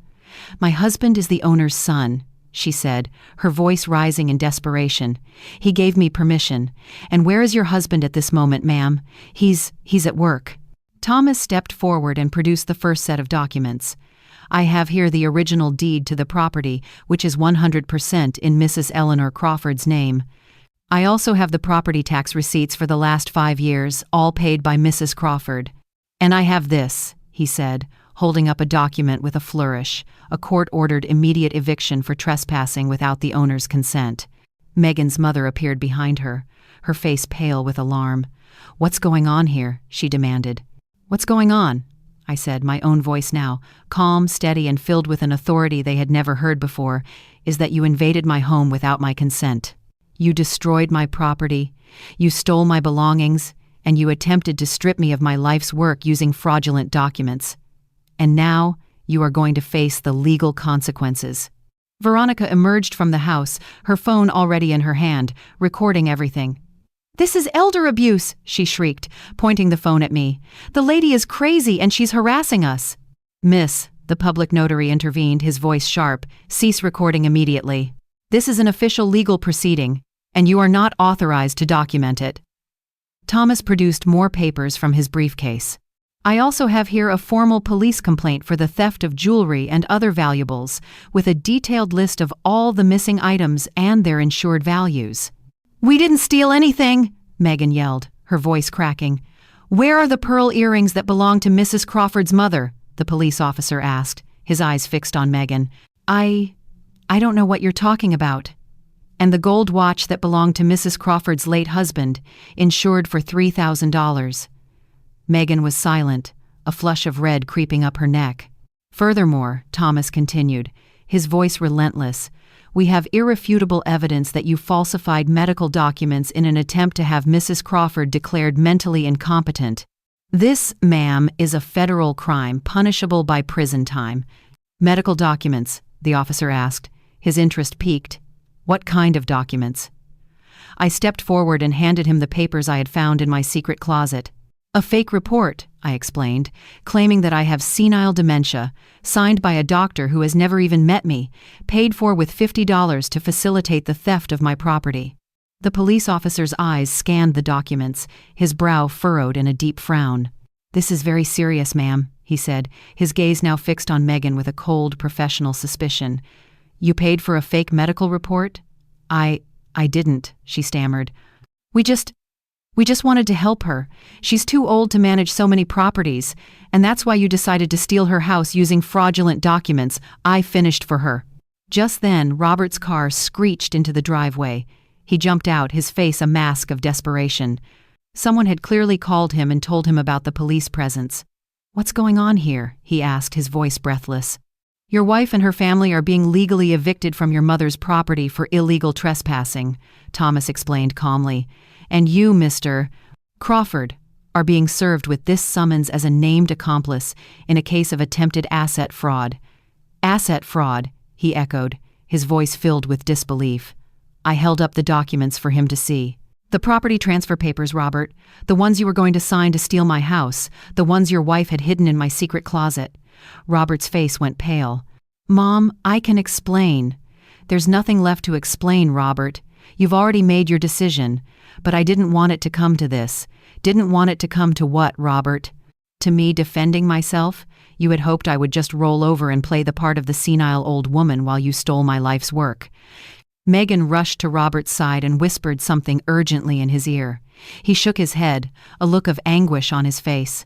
is the owner's son," she said, her voice rising in desperation. "He gave me permission. And where is your husband at this moment, ma'am? He's at work." Thomas stepped forward and produced the first set of documents. "I have here the original deed to the property, which is 100% in Mrs. Eleanor Crawford's name. I also have the property tax receipts for the last 5 years, all paid by Mrs. Crawford. And I have this," he said, holding up a document with a flourish, a court-ordered immediate eviction for trespassing without the owner's consent. Megan's mother appeared behind her, her face pale with alarm. "What's going on here?" she demanded. "What's going on?" I said, my own voice now, calm, steady, and filled with an authority they had never heard before, "is that you invaded my home without my consent. You destroyed my property, you stole my belongings, and you attempted to strip me of my life's work using fraudulent documents. And now you are going to face the legal consequences." Veronica emerged from the house, her phone already in her hand, recording everything. "This is elder abuse," she shrieked, pointing the phone at me. "The lady is crazy and she's harassing us." "Miss," the public notary intervened, his voice sharp, "cease recording immediately. This is an official legal proceeding, and you are not authorized to document it." Thomas produced more papers from his briefcase. "I also have here a formal police complaint for the theft of jewelry and other valuables, with a detailed list of all the missing items and their insured values." "We didn't steal anything," Megan yelled, her voice cracking. "Where are the pearl earrings that belonged to Mrs. Crawford's mother?" the police officer asked, his eyes fixed on Megan. I don't know what you're talking about." "And the gold watch that belonged to Mrs. Crawford's late husband, insured for $3,000. Megan was silent, a flush of red creeping up her neck. "Furthermore," Thomas continued, his voice relentless, "we have irrefutable evidence that you falsified medical documents in an attempt to have Mrs. Crawford declared mentally incompetent. This, ma'am, is a federal crime punishable by prison time." "Medical documents?" the officer asked, his interest piqued. "What kind of documents?" I stepped forward and handed him the papers I had found in my secret closet. "A fake report," I explained, "claiming that I have senile dementia, signed by a doctor who has never even met me, paid for with $50 to facilitate the theft of my property." The police officer's eyes scanned the documents, his brow furrowed in a deep frown. "This is very serious, ma'am," he said, his gaze now fixed on Megan with a cold, professional suspicion. "You paid for a fake medical report?" I didn't," she stammered. We just wanted to help her. She's too old to manage so many properties, and that's why you decided to steal her house using fraudulent documents. I finished for her." Just then, Robert's car screeched into the driveway. He jumped out, his face a mask of desperation. Someone had clearly called him and told him about the police presence. "What's going on here?" he asked, his voice breathless. "Your wife and her family are being legally evicted from your mother's property for illegal trespassing," Thomas explained calmly. "And you, Mr. Crawford, are being served with this summons as a named accomplice in a case of attempted asset fraud." "Asset fraud," he echoed, his voice filled with disbelief. I held up the documents for him to see. "The property transfer papers, Robert, the ones you were going to sign to steal my house, the ones your wife had hidden in my secret closet." Robert's face went pale. "Mom, I can explain." "There's nothing left to explain, Robert. You've already made your decision. But I didn't want it to come to this." "Didn't want it to come to what, Robert?" "To me defending myself? You had hoped I would just roll over and play the part of the senile old woman while you stole my life's work." Megan rushed to Robert's side and whispered something urgently in his ear. He shook his head, a look of anguish on his face.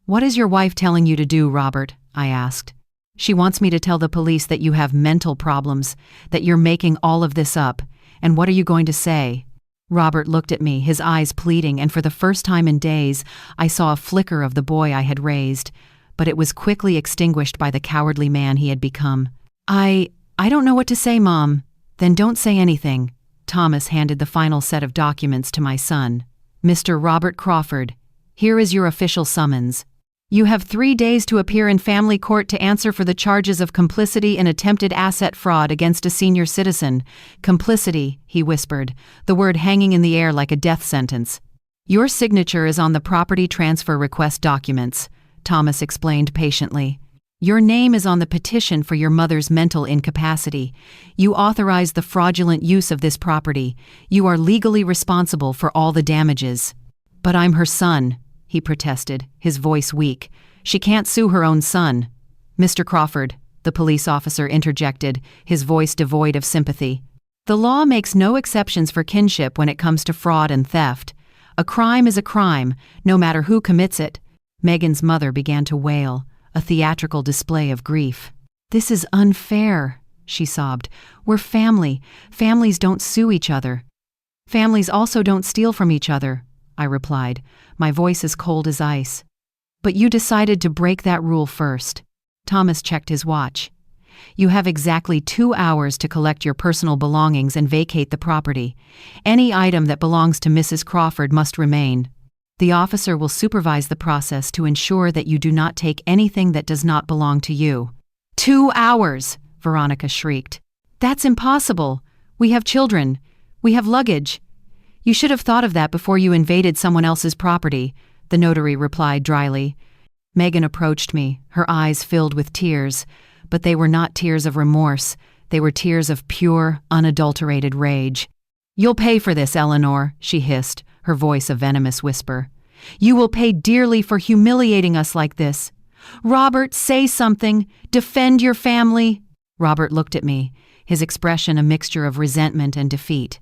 "What is your wife telling you to do, Robert?" I asked. She wants me to tell the police that you have mental problems, that you're making all of this up. And what are you going to say?" Robert looked at me, his eyes pleading, and for the first time in days, I saw a flicker of the boy I had raised, but it was quickly extinguished by the cowardly man he had become. I don't know what to say, Mom." "Then don't say anything." Thomas handed the final set of documents to my son. "Mr. Robert Crawford, here is your official summons. You have 3 days to appear in family court to answer for the charges of complicity in attempted asset fraud against a senior citizen." "Complicity," he whispered, the word hanging in the air like a death sentence. "Your signature is on the property transfer request documents," Thomas explained patiently. "Your name is on the petition for your mother's mental incapacity. You authorize the fraudulent use of this property. You are legally responsible for all the damages." "But I'm her son," he protested, his voice weak. "She can't sue her own son." "Mr. Crawford," the police officer interjected, his voice devoid of sympathy. "The law makes no exceptions for kinship when it comes to fraud and theft. A crime is a crime, no matter who commits it." Megan's mother began to wail, a theatrical display of grief. "This is unfair," she sobbed. "We're family. Families don't sue each other." "Families also don't steal from each other," I replied, my voice as cold as ice. "But you decided to break that rule first." Thomas checked his watch. "You have exactly 2 hours to collect your personal belongings and vacate the property. Any item that belongs to Mrs. Crawford must remain. The officer will supervise the process to ensure that you do not take anything that does not belong to you." 2 hours, Veronica shrieked. "That's impossible. We have children. We have luggage." "You should have thought of that before you invaded someone else's property," the notary replied dryly. Megan approached me, her eyes filled with tears, but they were not tears of remorse. They were tears of pure, unadulterated rage. "You'll pay for this, Eleanor," she hissed, her voice a venomous whisper. "You will pay dearly for humiliating us like this. Robert, say something. Defend your family." Robert looked at me, his expression a mixture of resentment and defeat.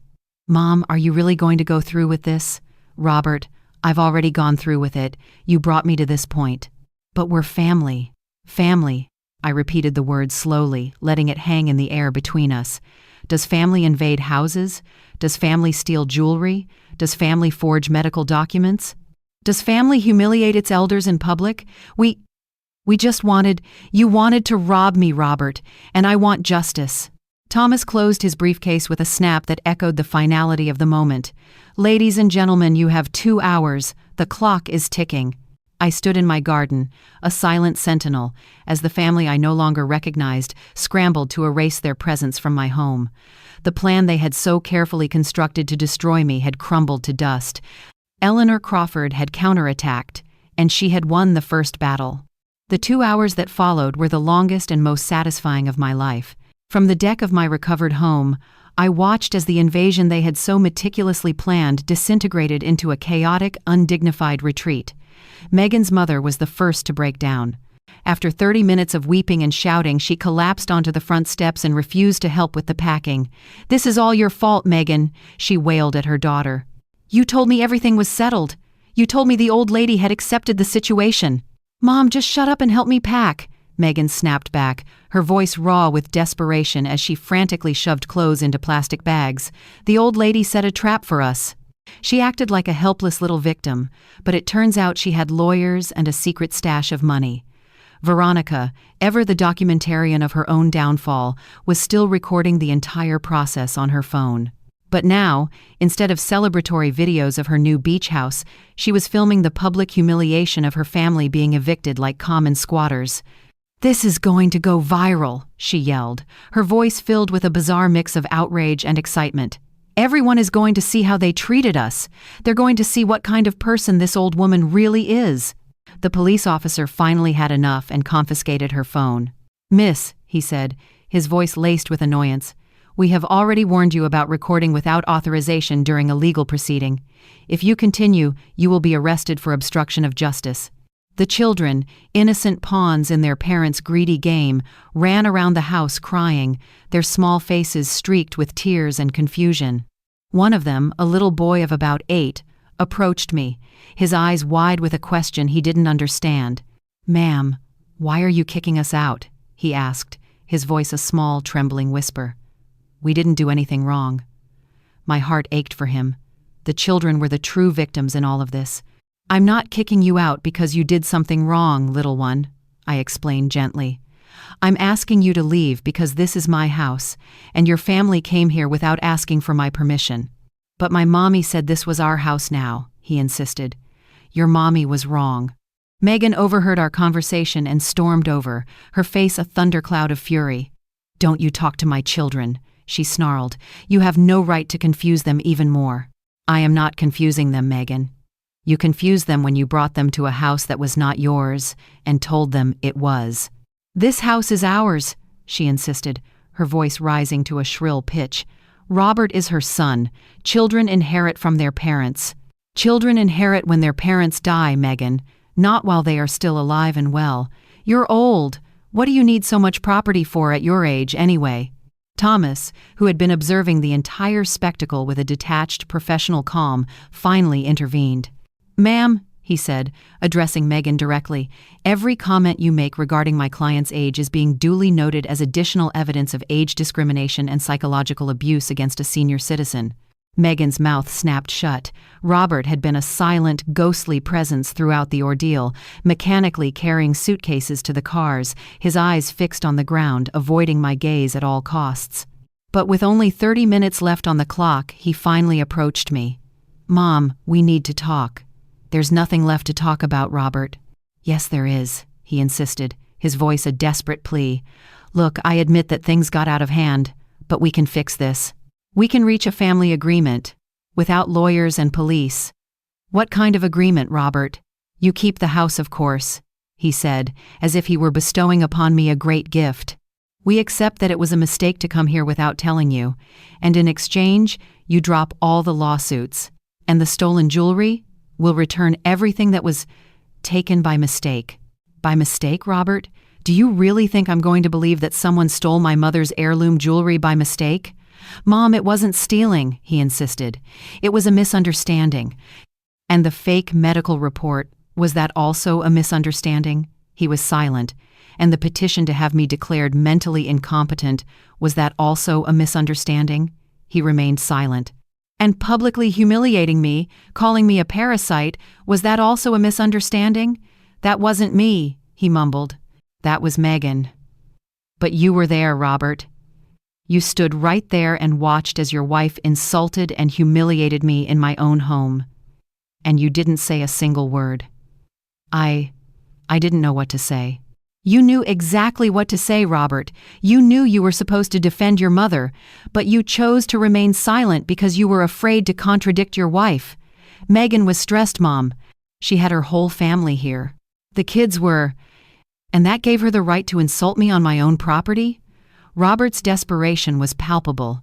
"Mom, are you really going to go through with this?" "Robert, I've already gone through with it. You brought me to this point." "But we're family." "Family." I repeated the word slowly, letting it hang in the air between us. "Does family invade houses? Does family steal jewelry? Does family forge medical documents? Does family humiliate its elders in public? We just you wanted to rob me, Robert, and I want justice." Thomas closed his briefcase with a snap that echoed the finality of the moment. "Ladies and gentlemen, you have 2 hours. The clock is ticking." I stood in my garden, a silent sentinel, as the family I no longer recognized scrambled to erase their presence from my home. The plan they had so carefully constructed to destroy me had crumbled to dust. Eleanor Crawford had counterattacked, and she had won the first battle. The 2 hours that followed were the longest and most satisfying of my life. From the deck of my recovered home, I watched as the invasion they had so meticulously planned disintegrated into a chaotic, undignified retreat. Megan's mother was the first to break down. After 30 minutes of weeping and shouting, she collapsed onto the front steps and refused to help with the packing. "This is all your fault, Megan," she wailed at her daughter. "You told me everything was settled. You told me the old lady had accepted the situation." "Mom, just shut up and help me pack," Megan snapped back, her voice raw with desperation as she frantically shoved clothes into plastic bags. "The old lady set a trap for us." She acted like a helpless little victim, but it turns out she had lawyers and a secret stash of money. Veronica, ever the documentarian of her own downfall, was still recording the entire process on her phone. But now, instead of celebratory videos of her new beach house, she was filming the public humiliation of her family being evicted like common squatters. "This is going to go viral," she yelled, her voice filled with a bizarre mix of outrage and excitement. "Everyone is going to see how they treated us. They're going to see what kind of person this old woman really is." The police officer finally had enough and confiscated her phone. "Miss," he said, his voice laced with annoyance, "we have already warned you about recording without authorization during a legal proceeding. If you continue, you will be arrested for obstruction of justice." The children, innocent pawns in their parents' greedy game, ran around the house crying, their small faces streaked with tears and confusion. One of them, a little boy of about 8, approached me, his eyes wide with a question he didn't understand. "Ma'am, why are you kicking us out?" he asked, his voice a small, trembling whisper. We didn't do anything wrong. My heart ached for him. The children were the true victims in all of this. I'm not kicking you out because you did something wrong, little one, I explained gently. I'm asking you to leave because this is my house, and your family came here without asking for my permission. But my mommy said this was our house now, he insisted. Your mommy was wrong. Megan overheard our conversation and stormed over, her face a thundercloud of fury. Don't you talk to my children, she snarled. You have no right to confuse them even more. I am not confusing them, Megan. You confused them when you brought them to a house that was not yours and told them it was. This house is ours, she insisted, her voice rising to a shrill pitch. Robert is her son. Children inherit from their parents. Children inherit when their parents die, Megan, not while they are still alive and well. You're old. What do you need so much property for at your age, anyway? Thomas, who had been observing the entire spectacle with a detached, professional calm, finally intervened. Ma'am, he said, addressing Megan directly, every comment you make regarding my client's age is being duly noted as additional evidence of age discrimination and psychological abuse against a senior citizen. Megan's mouth snapped shut. Robert had been a silent, ghostly presence throughout the ordeal, mechanically carrying suitcases to the cars, his eyes fixed on the ground, avoiding my gaze at all costs. But with only 30 minutes left on the clock, he finally approached me. Mom, we need to talk. There's nothing left to talk about, Robert. Yes, there is, he insisted, his voice a desperate plea. Look, I admit that things got out of hand, but we can fix this. We can reach a family agreement, without lawyers and police. What kind of agreement, Robert? You keep the house, of course, he said, as if he were bestowing upon me a great gift. We accept that it was a mistake to come here without telling you, and in exchange, you drop all the lawsuits. And the stolen jewelry? We'll return everything that was taken by mistake. By mistake, Robert? Do you really think I'm going to believe that someone stole my mother's heirloom jewelry by mistake? Mom, it wasn't stealing, he insisted. It was a misunderstanding. And the fake medical report, was that also a misunderstanding? He was silent. And the petition to have me declared mentally incompetent, was that also a misunderstanding? He remained silent. And publicly humiliating me, calling me a parasite, was that also a misunderstanding? That wasn't me, he mumbled. That was Megan. But you were there, Robert. You stood right there and watched as your wife insulted and humiliated me in my own home. And you didn't say a single word. I didn't know what to say. You knew exactly what to say, Robert. You knew you were supposed to defend your mother, but you chose to remain silent because you were afraid to contradict your wife. Megan was stressed, Mom. She had her whole family here. The kids were... And that gave her the right to insult me on my own property? Robert's desperation was palpable.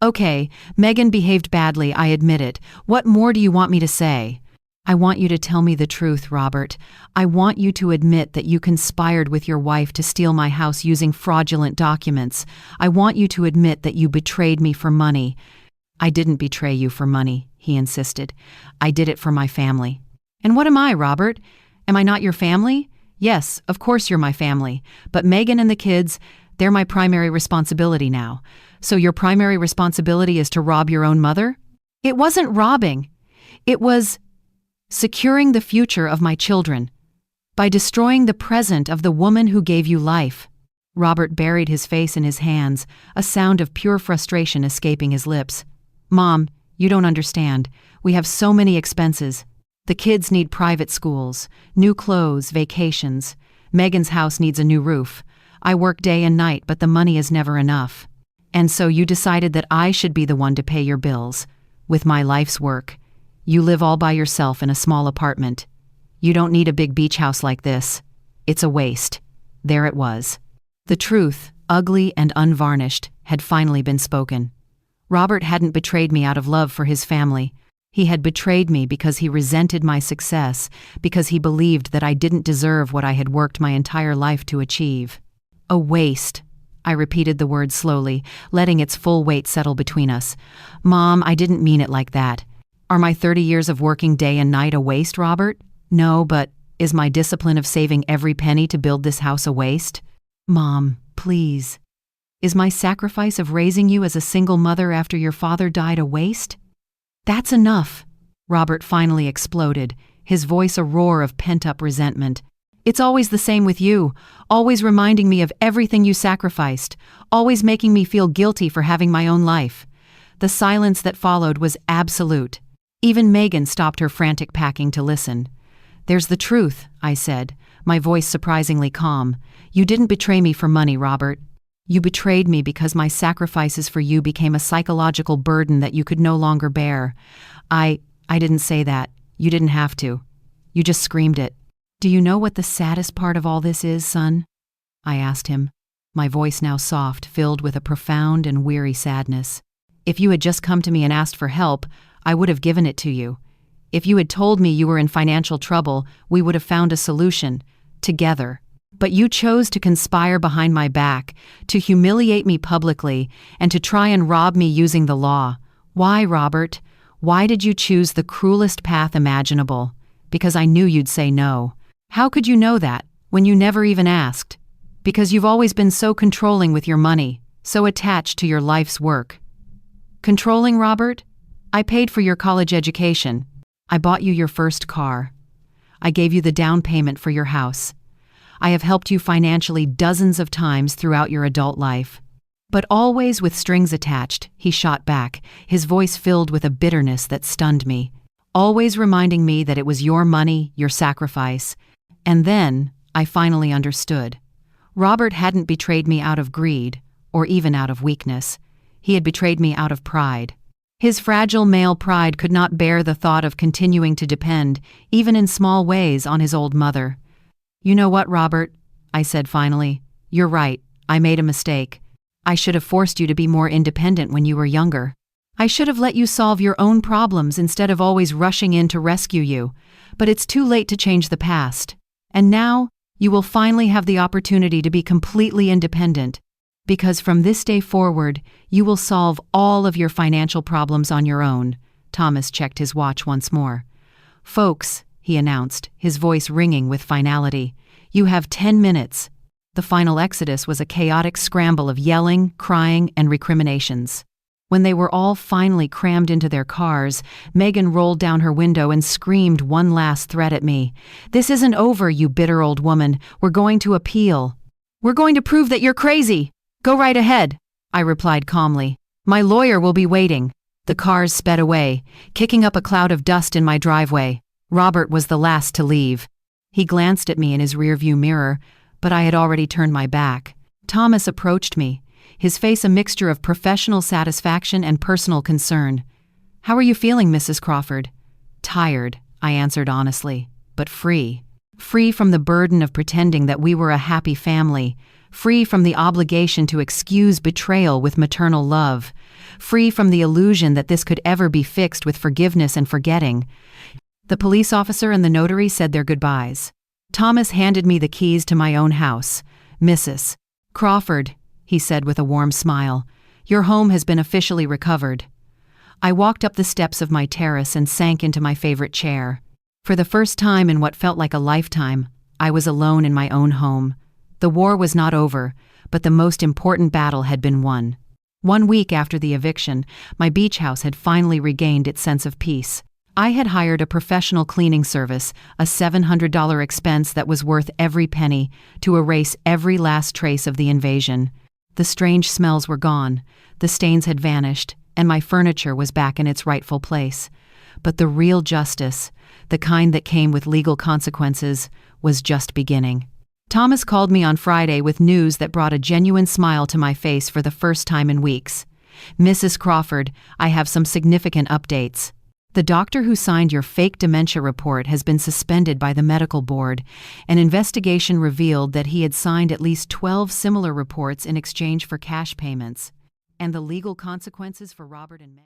Okay, Megan behaved badly, I admit it. What more do you want me to say? I want you to tell me the truth, Robert. I want you to admit that you conspired with your wife to steal my house using fraudulent documents. I want you to admit that you betrayed me for money. I didn't betray you for money, he insisted. I did it for my family. And what am I, Robert? Am I not your family? Yes, of course you're my family. But Megan and the kids, they're my primary responsibility now. So your primary responsibility is to rob your own mother? It wasn't robbing. It was securing the future of my children by destroying the present of the woman who gave you life. Robert buried his face in his hands, a sound of pure frustration escaping his lips. Mom, you don't understand. We have so many expenses. The kids need private schools, new clothes, vacations. Megan's house needs a new roof. I work day and night, but the money is never enough. And so you decided that I should be the one to pay your bills, with my life's work. You live all by yourself in a small apartment. You don't need a big beach house like this. It's a waste. There it was. The truth, ugly and unvarnished, had finally been spoken. Robert hadn't betrayed me out of love for his family. He had betrayed me because he resented my success, because he believed that I didn't deserve what I had worked my entire life to achieve. A waste. I repeated the word slowly, letting its full weight settle between us. Mom, I didn't mean it like that. Are my 30 years of working day and night a waste, Robert? No, but is my discipline of saving every penny to build this house a waste? Mom, please. Is my sacrifice of raising you as a single mother after your father died a waste? That's enough, Robert finally exploded, his voice a roar of pent-up resentment. It's always the same with you, always reminding me of everything you sacrificed, always making me feel guilty for having my own life. The silence that followed was absolute. Even Megan stopped her frantic packing to listen. There's the truth, I said, my voice surprisingly calm. You didn't betray me for money, Robert. You betrayed me because my sacrifices for you became a psychological burden that you could no longer bear. I didn't say that. You didn't have to. You just screamed it. Do you know what the saddest part of all this is, son? I asked him, my voice now soft, filled with a profound and weary sadness. If you had just come to me and asked for help, I would have given it to you. If you had told me you were in financial trouble, we would have found a solution, together. But you chose to conspire behind my back, to humiliate me publicly, and to try and rob me using the law. Why, Robert? Why did you choose the cruelest path imaginable? Because I knew you'd say no. How could you know that, when you never even asked? Because you've always been so controlling with your money, so attached to your life's work. Controlling, Robert? I paid for your college education. I bought you your first car. I gave you the down payment for your house. I have helped you financially dozens of times throughout your adult life. But always with strings attached, he shot back, his voice filled with a bitterness that stunned me. Always reminding me that it was your money, your sacrifice. And then, I finally understood. Robert hadn't betrayed me out of greed, or even out of weakness. He had betrayed me out of pride. His fragile male pride could not bear the thought of continuing to depend, even in small ways, on his old mother. You know what, Robert? I said finally. You're right, I made a mistake. I should have forced you to be more independent when you were younger. I should have let you solve your own problems instead of always rushing in to rescue you. But it's too late to change the past. And now, you will finally have the opportunity to be completely independent. Because from this day forward, you will solve all of your financial problems on your own. Thomas checked his watch once more. Folks, he announced, his voice ringing with finality, you have 10 minutes. The final exodus was a chaotic scramble of yelling, crying, and recriminations. When they were all finally crammed into their cars, Megan rolled down her window and screamed one last threat at me. This isn't over, you bitter old woman. We're going to appeal. We're going to prove that you're crazy. Go right ahead, I replied calmly. My lawyer will be waiting. The cars sped away, kicking up a cloud of dust in my driveway. Robert was the last to leave. He glanced at me in his rearview mirror, but I had already turned my back. Thomas approached me, his face a mixture of professional satisfaction and personal concern. How are you feeling, Mrs. Crawford? Tired, I answered honestly, but free. Free from the burden of pretending that we were a happy family. Free from the obligation to excuse betrayal with maternal love. Free from the illusion that this could ever be fixed with forgiveness and forgetting. The police officer and the notary said their goodbyes. Thomas handed me the keys to my own house. Mrs. Crawford, he said with a warm smile, your home has been officially recovered. I walked up the steps of my terrace and sank into my favorite chair. For the first time in what felt like a lifetime, I was alone in my own home. The war was not over, but the most important battle had been won. 1 week after the eviction, my beach house had finally regained its sense of peace. I had hired a professional cleaning service, a $700 expense that was worth every penny, to erase every last trace of the invasion. The strange smells were gone, the stains had vanished, and my furniture was back in its rightful place. But the real justice, the kind that came with legal consequences, was just beginning. Thomas called me on Friday with news that brought a genuine smile to my face for the first time in weeks. Mrs. Crawford, I have some significant updates. The doctor who signed your fake dementia report has been suspended by the medical board. An investigation revealed that he had signed at least 12 similar reports in exchange for cash payments. And the legal consequences for Robert and Meg.